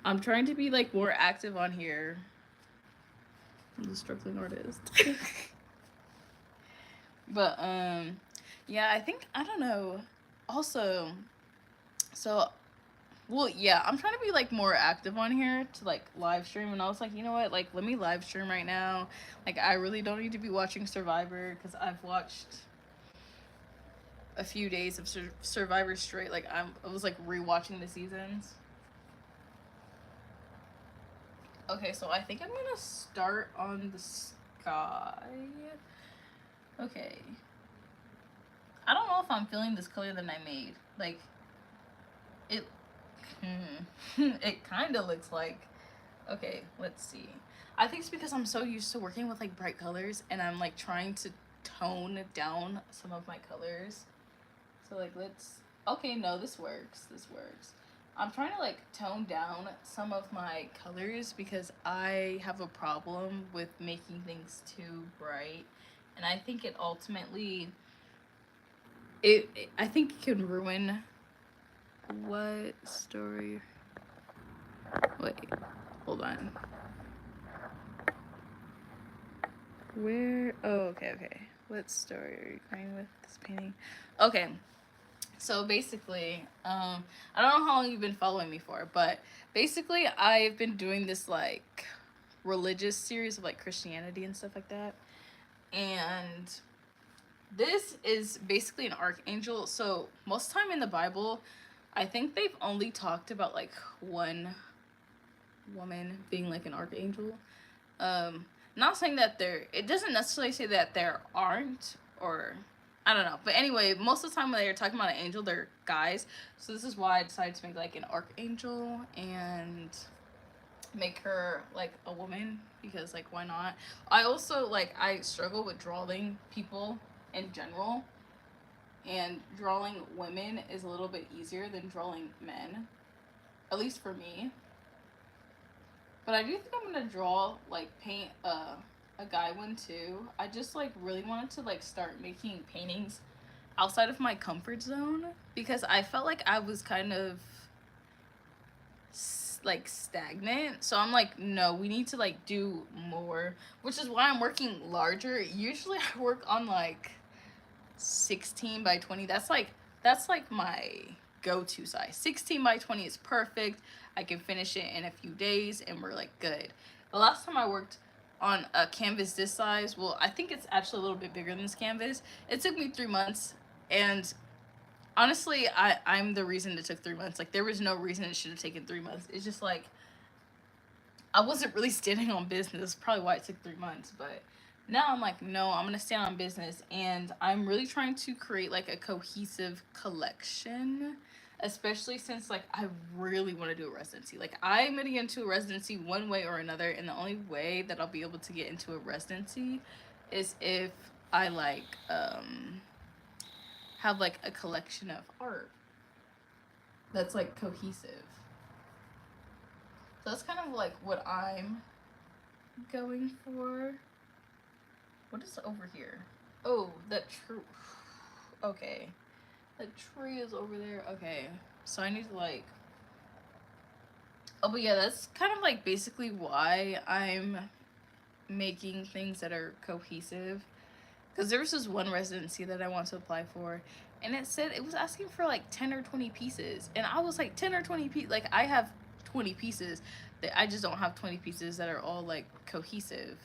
I'm trying to be like more active on here. I'm a struggling artist. But yeah, I think I don't know. Also, so well, yeah, I'm trying to be like more active on here to like live stream, and I was like, you know what, like let me live stream right now. Like I really don't need to be watching Survivor because I've watched a few days of Survivor straight. Like I was like rewatching the seasons. Okay, so I think I'm gonna start on the sky. Okay. I don't know if I'm feeling this color that I made. Like, it, it kind of looks like, okay, let's see. I think it's because I'm so used to working with like bright colors and I'm like trying to tone down some of my colors. So like, okay, no, this works. This works. I'm trying to like tone down some of my colors because I have a problem with making things too bright. And I think it ultimately, I think it can ruin what story. Wait, hold on. Where? Oh, okay. What story are you going with this painting? Okay. So basically, I don't know how long you've been following me for, but basically I've been doing this like religious series of like Christianity and stuff like that. And this is basically an archangel. So most of the time in the Bible, I think they've only talked about like one woman being like an archangel. Not saying that it doesn't necessarily say that there aren't, or I don't know. But anyway, most of the time when they're talking about an angel, they're guys. So this is why I decided to make like an archangel and make her like a woman, because like why not? I also like I struggle with drawing people in general, and drawing women is a little bit easier than drawing men, at least for me. But I do think I'm gonna draw like paint a guy one too. I just like really wanted to like start making paintings outside of my comfort zone because I felt like I was kind of like stagnant. So I'm like, no, we need to like do more, which is why I'm working larger. Usually I work on like 16 by 20. That's like my go-to size. 16 by 20 is perfect. I can finish it in a few days and we're like good. The last time I worked on a canvas this size, well, I think it's actually a little bit bigger than this canvas. It took me 3 months, and honestly, I'm the reason it took 3 months. Like there was no reason it should have taken 3 months. It's just like I wasn't really standing on business, probably why it took 3 months, but now I'm like, no, I'm gonna stand on business, and I'm really trying to create like a cohesive collection, especially since like I really want to do a residency. Like I'm gonna get into a residency one way or another, and the only way that I'll be able to get into a residency is if I like have like a collection of art that's like cohesive. So that's kind of like what I'm going for. What is over here? Oh, that tree. Okay. That tree is over there. Okay. So I need to like. Oh, but yeah, that's kind of like basically why I'm making things that are cohesive. Because there was this one residency that I want to apply for, and it said it was asking for like 10 or 20 pieces. And I was like, 10 or 20 pieces? Like, I have 20 pieces. That I just don't have 20 pieces that are all like cohesive.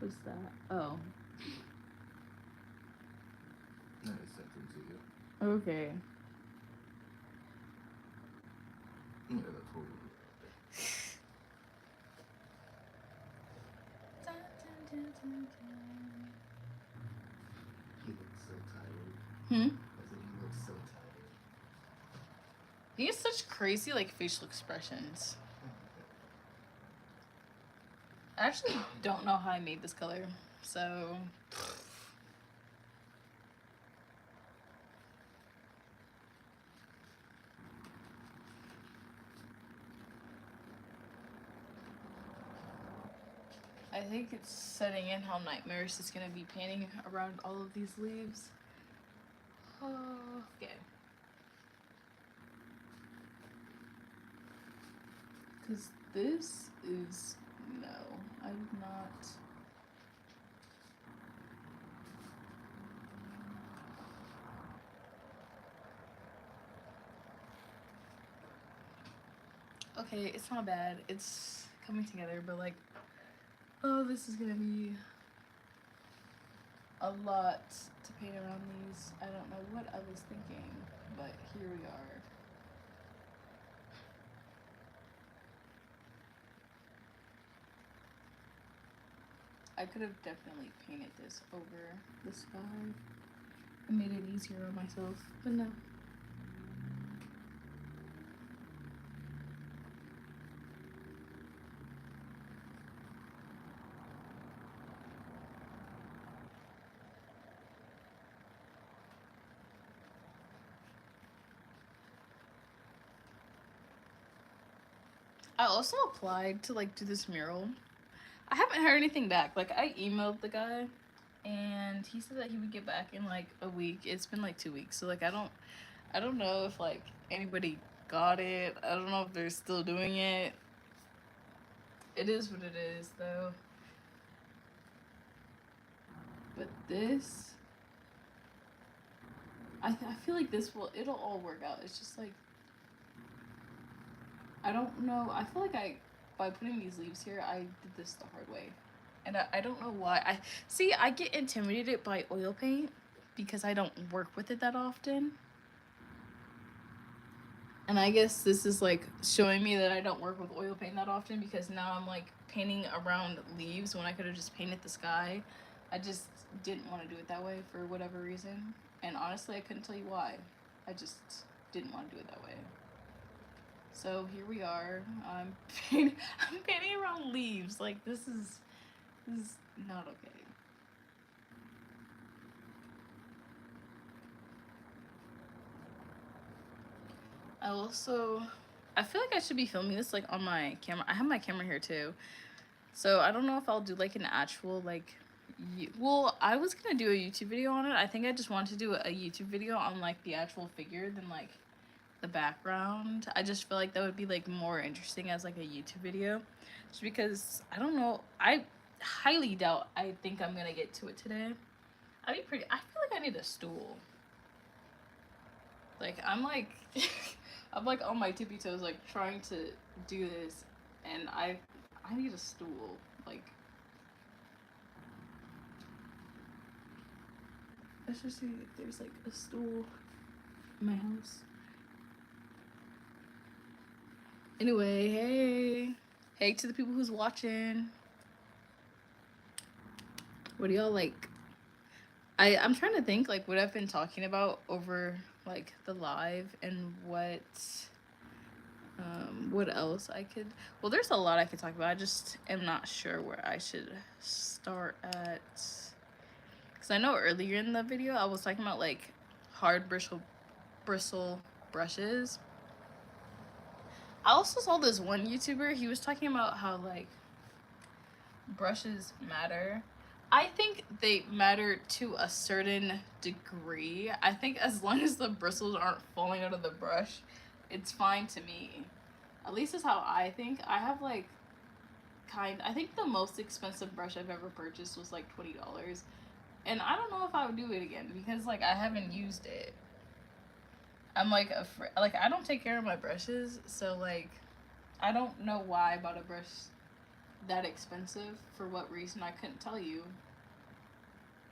What's that? Oh. I sent them to you. Okay. Yeah, that's what we He looks so tired. Hmm? I said he looks so tired. He has such crazy like facial expressions. I actually don't know how I made this color, so I think it's setting in how nightmarish is gonna be painting around all of these leaves. Okay. Because this is no, I did not. Okay, it's not bad. It's coming together, but like, oh, this is gonna be a lot to paint around these. I don't know what I was thinking, but here we are. I could have definitely painted this over the sky and made it easier on myself, but no. I also applied to like do this mural. I haven't heard anything back. Like I emailed the guy and he said that he would get back in like a week. It's been like 2 weeks. So like I don't know if like anybody got it. I don't know if they're still doing it. It is what it is though. But this I feel like it'll all work out. It's just like I don't know. I feel like by putting these leaves here, I did this the hard way. And I don't know why. I get intimidated by oil paint because I don't work with it that often. And I guess this is like showing me that I don't work with oil paint that often because now I'm like painting around leaves when I could have just painted the sky. I just didn't want to do it that way for whatever reason. And honestly, I couldn't tell you why. I just didn't want to do it that way. So here we are. I'm painting around leaves. Like this is not okay. I feel like I should be filming this like on my camera. I have my camera here too. So I don't know if I'll do like an actual like well, I was gonna do a YouTube video on it. I think I just want to do a YouTube video on like the actual figure than like the background. I just feel like that would be like more interesting as like a YouTube video. Just because I don't know. I highly doubt I think I'm gonna get to it today. I feel like I need a stool. Like I'm like I'm like on my tippy toes like trying to do this and I need a stool. Like let's just see if there's like a stool in my house. Anyway, hey. Hey to the people who's watching. What do y'all like? I'm trying to think like what I've been talking about over like the live and what else I could. Well, there's a lot I could talk about. I just am not sure where I should start at. Because I know earlier in the video I was talking about like hard bristle brushes. I also saw this one YouTuber, he was talking about how like brushes matter. I think they matter to a certain degree. I think as long as the bristles aren't falling out of the brush, it's fine to me. At least is how I think. I have like I think the most expensive brush I've ever purchased was like $20. And I don't know if I would do it again because like I haven't used it. I'm like afraid, like I don't take care of my brushes, so like I don't know why I bought a brush that expensive. For what reason I couldn't tell you,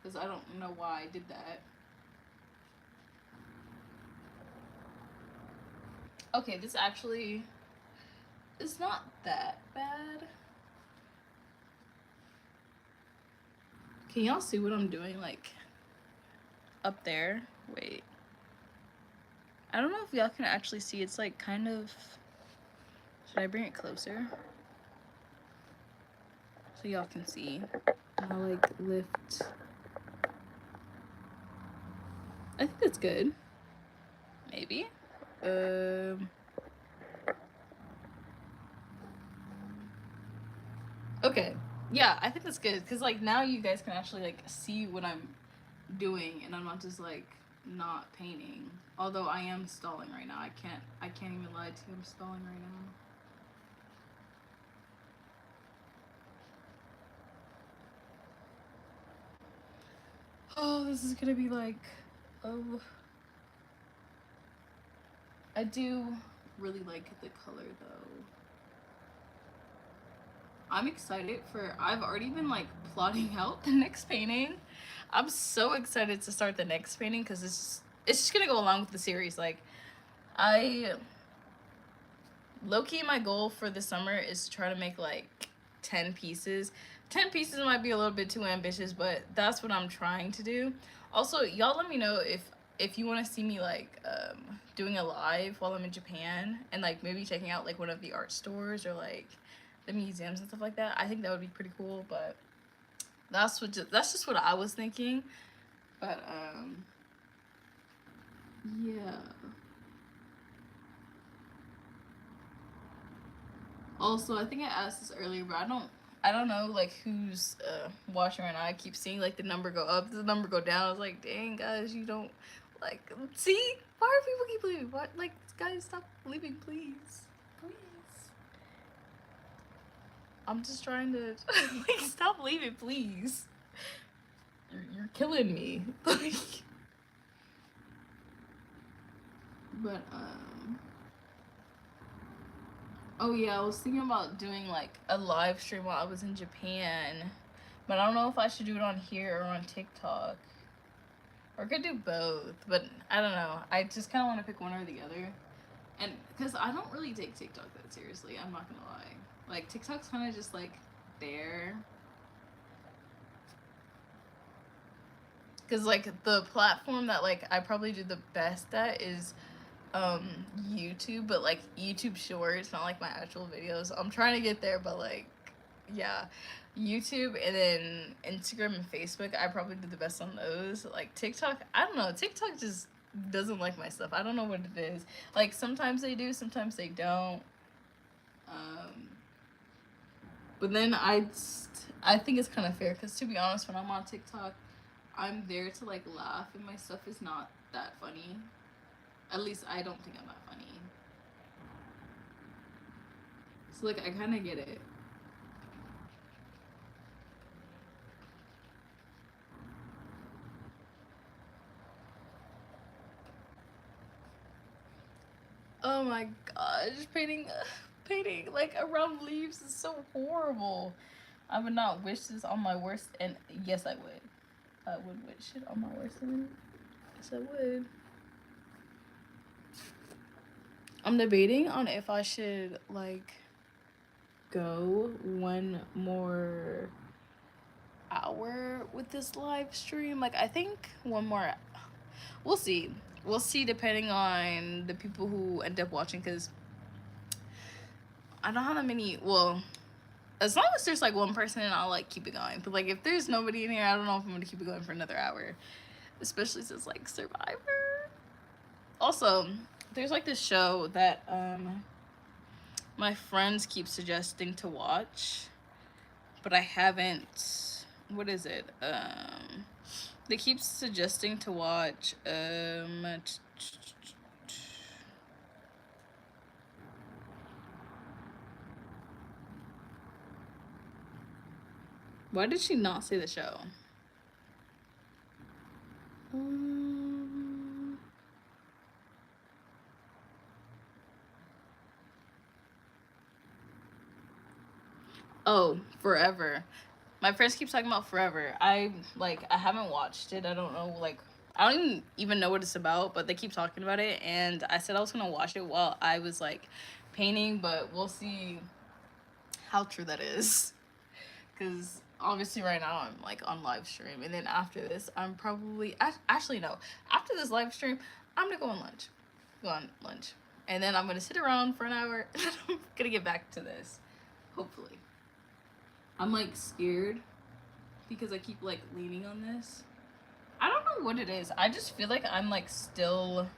because I don't know why I did that. Okay, this actually is not that bad. Can y'all see what I'm doing like up there? Wait, I don't know if y'all can actually see. It's like kind of, should I bring it closer so y'all can see? I'll like lift. I think that's good. Maybe. Okay. Yeah, I think that's good because like now you guys can actually like see what I'm doing and I'm not just like not painting. Although I am stalling right now. I can't even lie to you. I'm stalling right now. Oh, this is gonna be like, oh, I do really like the color though. I'm excited for, I've already been like plotting out the next painting. I'm so excited to start the next painting because it's just gonna go along with the series. Like low-key my goal for the summer is to try to make like 10 pieces. 10 pieces might be a little bit too ambitious, but that's what I'm trying to do. Also, y'all let me know if you want to see me like doing a live while I'm in Japan and like maybe checking out like one of the art stores or like the museums and stuff like that. I think that would be pretty cool, but that's just what I was thinking. But yeah. Also, I think I asked this earlier, but I don't know like who's watching right now. I keep seeing like the number go up, the number go down. I was like, dang guys, you don't like see? Why are people keep leaving? What, like, guys, stop leaving, please. Please. I'm just trying to like stop leaving, please. You're killing me. Like, but oh yeah, I was thinking about doing like a live stream while I was in Japan, but I don't know if I should do it on here or on TikTok, or could do both. But I don't know. I just kind of want to pick one or the other, and because I don't really take TikTok that seriously, I'm not gonna lie. Like TikTok's kind of just like there, because like the platform that like I probably do the best at is YouTube, but like YouTube Shorts, not like my actual videos. I'm trying to get there, but like yeah, YouTube and then Instagram and Facebook, I probably do the best on those. Like TikTok, I don't know, TikTok just doesn't like my stuff. I don't know what it is. Like sometimes they do, sometimes they don't. But then I think it's kind of fair because to be honest, when I'm on TikTok, I'm there to like laugh and my stuff is not that funny. At least I don't think I'm that funny. So like I kind of get it. Oh my gosh, painting like around leaves is so horrible. I would not wish this on my worst, and yes I would. I would wish it on my worst enemy. Yes I would. I'm debating on if I should like go one more hour with this live stream. Like I think one more. We'll see. We'll see depending on the people who end up watching. Cause I don't have that many. Well, as long as there's like one person, I'll like keep it going. But like if there's nobody in here, I don't know if I'm gonna keep it going for another hour. Especially since like Survivor. Also, there's like this show that my friends keep suggesting to watch, but I haven't. What is it? They keep suggesting to watch. Why did she not say the show? Oh, Forever. My friends keep talking about Forever. I haven't watched it. I don't know I don't even know what it's about, but they keep talking about it, and I said I was gonna watch it while I was like painting, but we'll see how true that is. Cause obviously right now I'm like on live stream, and then after this I'm probably actually no. After this live stream, I'm gonna go on lunch. Go on lunch. And then I'm gonna sit around for an hour and then I'm gonna get back to this. Hopefully. I'm like scared because I keep like leaning on this. I don't know what it is. I just feel like I'm like still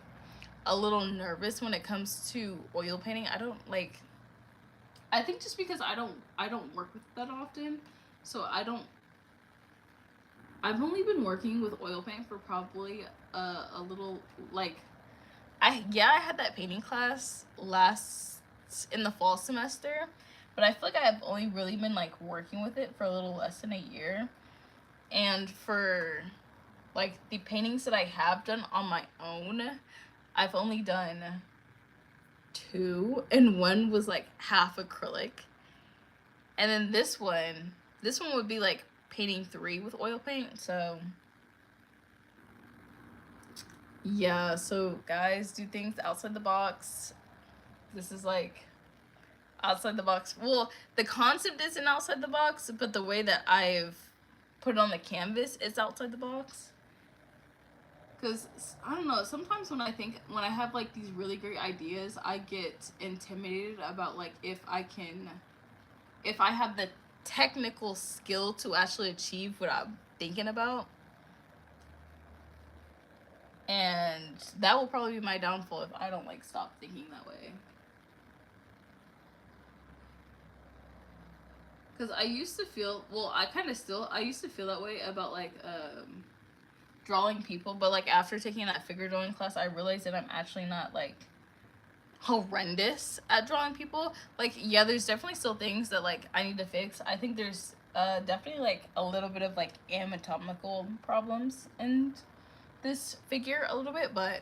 a little nervous when it comes to oil painting. I don't like I think just because I don't work with that often. So I've only been working with oil paint for probably a little like I had that painting class last in the fall semester, but I feel like I've only really been like working with it for a little less than a year. And for like the paintings that I have done on my own, I've only done 2, and one was like half acrylic. And then this one would be like painting 3 with oil paint. So yeah, so guys, do things outside the box. This is like outside the box. Well, the concept isn't outside the box, but the way that I've put it on the canvas is outside the box. Because I don't know, sometimes when I have like these really great ideas, I get intimidated about like if I have the technical skill to actually achieve what I'm thinking about. And that will probably be my downfall if I don't like stop thinking that way. Because I used to feel, well, I used to feel that way about like drawing people, but like after taking that figure drawing class, I realized that I'm actually not like horrendous at drawing people. Like, yeah, there's definitely still things that like I need to fix. I think there's definitely like a little bit of like anatomical problems in this figure a little bit, but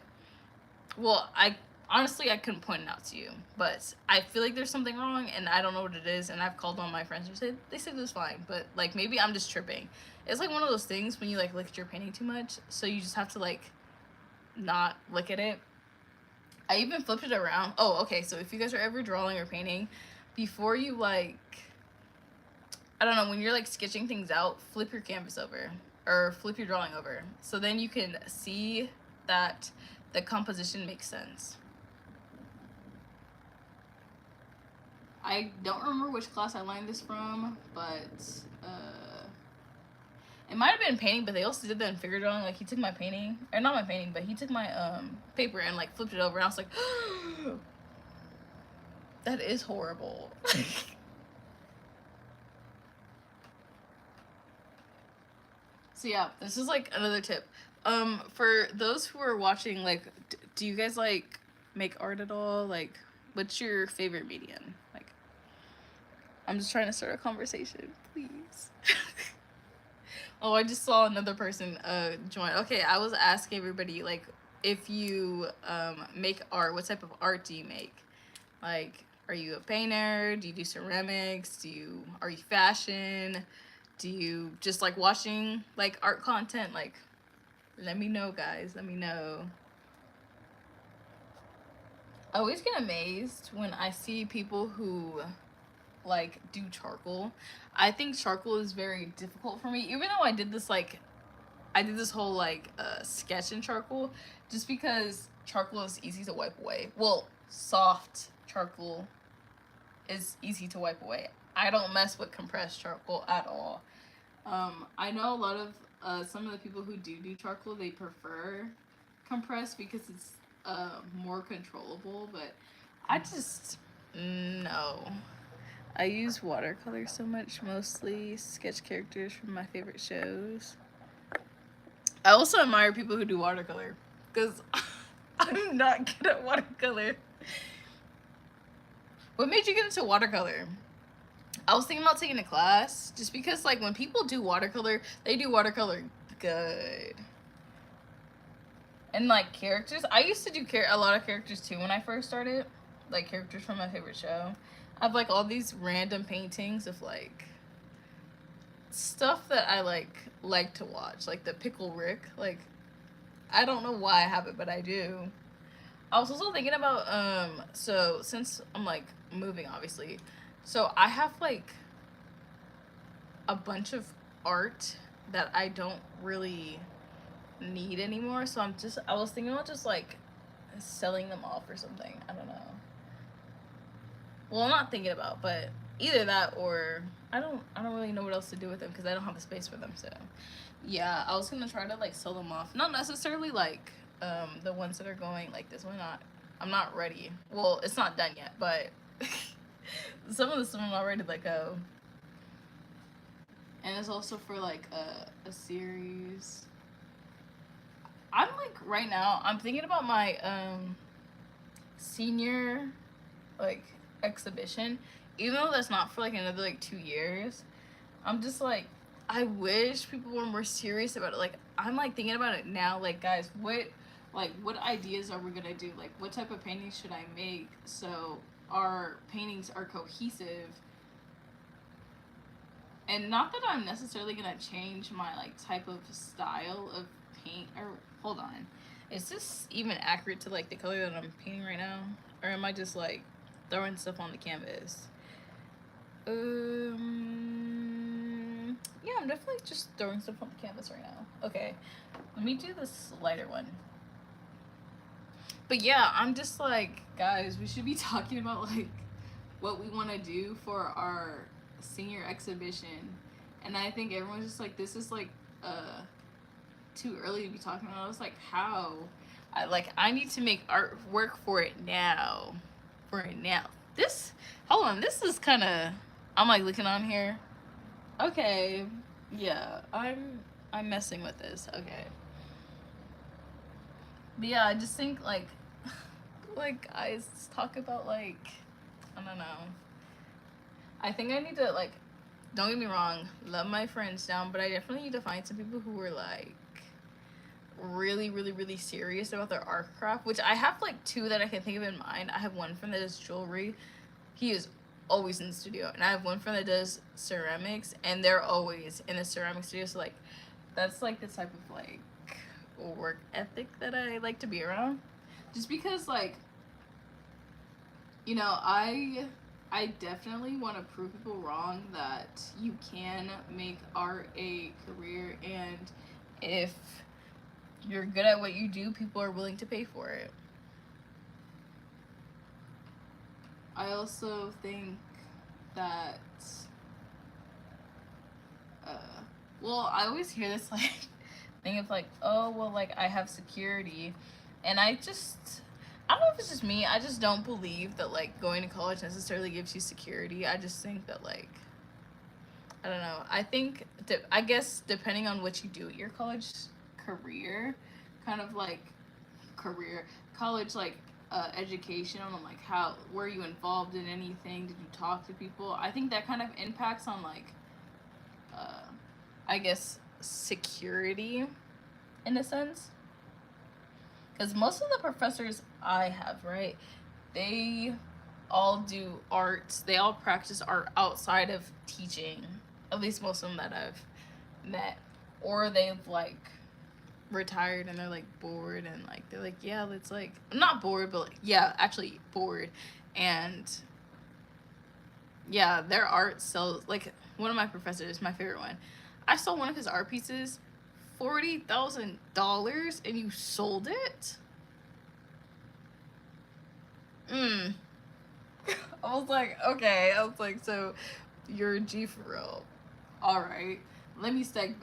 well, I honestly I couldn't point it out to you, but I feel like there's something wrong and I don't know what it is, and I've called one of my friends who said they said it was fine, but like maybe I'm just tripping. It's like one of those things when you like look at your painting too much, so you just have to like not look at it. I even flipped it around. Oh, okay, so if you guys are ever drawing or painting, before you like I don't know, when you're like sketching things out, flip your canvas over or flip your drawing over. So then you can see that the composition makes sense. I don't remember which class I learned this from, but it might have been painting, but they also did that in figure drawing. Like he took my painting, or not my painting, but he took my paper and like flipped it over, and I was like, that is horrible. So yeah, this is like another tip. For those who are watching, like, do you guys like make art at all? Like, what's your favorite medium? Like, I'm just trying to start a conversation, please. Oh, I just saw another person join. Okay, I was asking everybody like if you make art, what type of art do you make? Like, are you a painter? Do you do ceramics? Are you fashion? Do you just like watching like art content? Like, let me know, guys. Let me know. I always get amazed when I see people who like do charcoal. I think charcoal is very difficult for me, even though I did this whole sketch in charcoal, just because charcoal is easy to wipe away. Well, soft charcoal is easy to wipe away. I don't mess with compressed charcoal at all. I know a lot of some of the people who do charcoal, they prefer compressed because it's more controllable, but I just no. I use watercolor so much, mostly sketch characters from my favorite shows. I also admire people who do watercolor because I'm not good at watercolor. What made you get into watercolor? I was thinking about taking a class just because, like, when people do watercolor, they do watercolor good. And, like, characters, I used to do a lot of characters too when I first started, like, characters from my favorite show. I have, like, all these random paintings of, like, stuff that I like to watch, like the Pickle Rick. Like, I don't know why I have it, but I do. I was also thinking about so since I'm like moving, obviously, so I have like a bunch of art that I don't really need anymore. So I was thinking about just like selling them off or something. I don't know. Well, I'm not thinking about, but either that or I don't really know what else to do with them because I don't have the space for them. So yeah, I was gonna try to like sell them off. Not necessarily like the ones that are going like this one. I'm not ready. Well, it's not done yet, but some of the stuff I'm not ready to let go. And it's also for like a series. I'm like right now. I'm thinking about my senior like exhibition, even though that's not for like another like 2 years. I'm just like, I wish people were more serious about it. Like, I'm like thinking about it now. Like, guys, what ideas are we gonna do? Like, what type of paintings should I make so our paintings are cohesive? And not that I'm necessarily gonna change my like type of style of paint. Or hold on, is this even accurate to like the color that I'm painting right now, or am I just like throwing stuff on the canvas? Yeah, I'm definitely just throwing stuff on the canvas right now. Okay, let me do this lighter one. But yeah, I'm just like, guys, we should be talking about like what we want to do for our senior exhibition. And I think everyone's just like, this is like too early to be talking about. I was like, how? I need to make artwork for it now. For it now. Hold on, this is kind of, I'm like looking on here. Okay, yeah, I'm messing with this. Okay. But yeah, I just think like guys, let's talk about like, I don't know. I think I need to like, don't get me wrong, love my friends down, but I definitely need to find some people who are like really serious about their art craft, which I have like two that I can think of in mind. I have one friend that does jewelry. He is always in the studio, and I have one friend that does ceramics, and they're always in the ceramic studio. So like, that's like the type of like work ethic that I like to be around, just because like, you know, I definitely want to prove people wrong that you can make art a career, and if you're good at what you do, people are willing to pay for it. I also think that well, I always hear this like thing of like, oh well, like I have security, and I don't know if it's just me. I just don't believe that like going to college necessarily gives you security. I just think that like, I don't know. I think I guess depending on what you do at your college career, kind of like college like education on like how were you involved in anything? Did you talk to people? I think that kind of impacts on like I guess security in a sense, because most of the professors I have, right, they all do arts. They all practice art outside of teaching. At least most of them that I've met, or they've like retired and they're like bored and like they're like, yeah, let's like, not bored, but like, yeah, actually bored. And yeah, their art sells. Like one of my professors, my favorite one, I saw one of his art pieces, $40,000, and you sold it. I was like, okay. I was like, so you're a G for real. All right. Let me step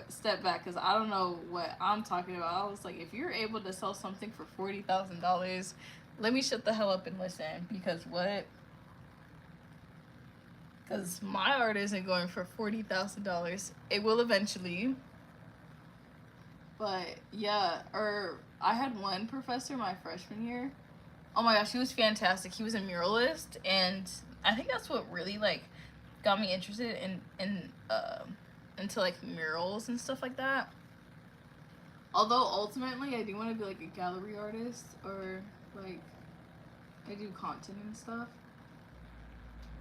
back because I don't know what I'm talking about. I was like, if you're able to sell something for $40,000, let me shut the hell up and listen, because what? Because my art isn't going for $40,000. It will eventually. But yeah, or I had one professor my freshman year. Oh my gosh, he was fantastic. He was a muralist, and I think that's what really like got me interested in into like murals and stuff like that. Although ultimately I do want to be like a gallery artist, or like I do content and stuff.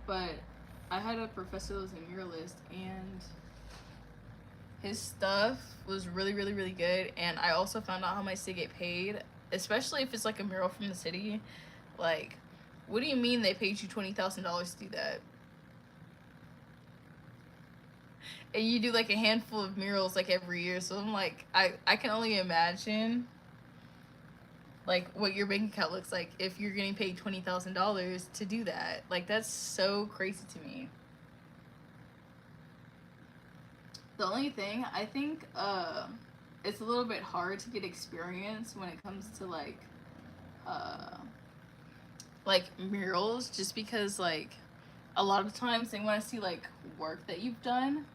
But I had a professor that was a muralist, and his stuff was really, really, really good. And I also found out how much they get paid, especially if it's like a mural from the city. Like, what do you mean they paid you $20,000 to do that? And you do like a handful of murals like every year. So I'm like, I can only imagine like what your bank account looks like if you're getting paid $20,000 to do that. Like, that's so crazy to me. The only thing I think it's a little bit hard to get experience when it comes to uh like murals, just because like a lot of times they want to see like work that you've done.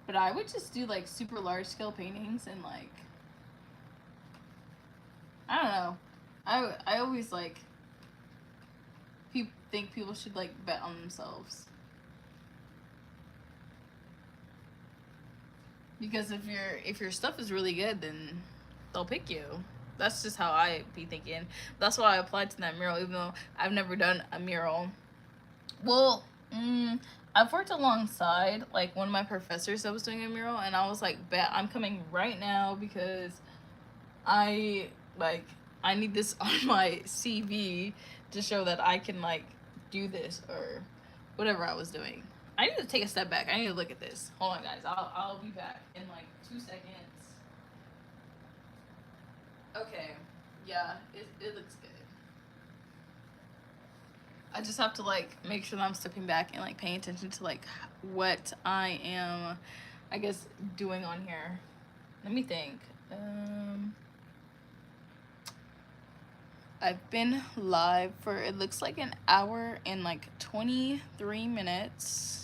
But I would just do like super large scale paintings, and like I don't know. I always like think people should like bet on themselves. Because if your stuff is really good, then they'll pick you. That's just how I be thinking. That's why I applied to that mural, even though I've never done a mural. Well, I've worked alongside like one of my professors that was doing a mural, and I was like, "Bet I'm coming right now because I like I need this on my CV to show that I can like do this or whatever I was doing." I need to take a step back. I need to look at this. Hold on, guys. I'll be back in like 2 seconds. Okay. Yeah, it looks good. I just have to like make sure that I'm stepping back and like paying attention to like what I am, I guess, doing on here. Let me think. I've been live for, it looks like, an hour and like 23 minutes.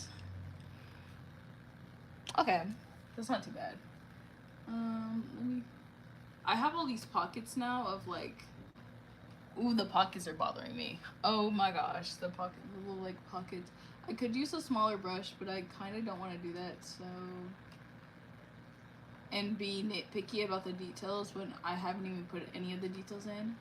Okay, that's not too bad. Let me. I have all these pockets now of like. Ooh, the pockets are bothering me. Oh my gosh, the little like pockets. I could use a smaller brush, but I kind of don't want to do that. So, and be nitpicky about the details when I haven't even put any of the details in.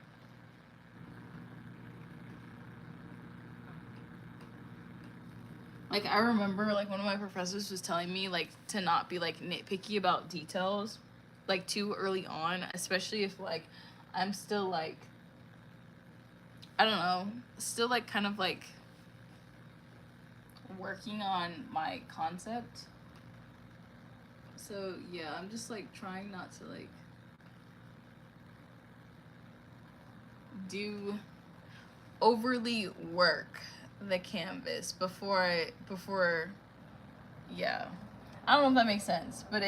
Like, I remember like one of my professors was telling me like to not be like nitpicky about details like too early on, especially if like I'm still like, I don't know, still like kind of like working on my concept. So yeah, I'm just like trying not to like do overly work the canvas before yeah, I don't know if that makes sense, but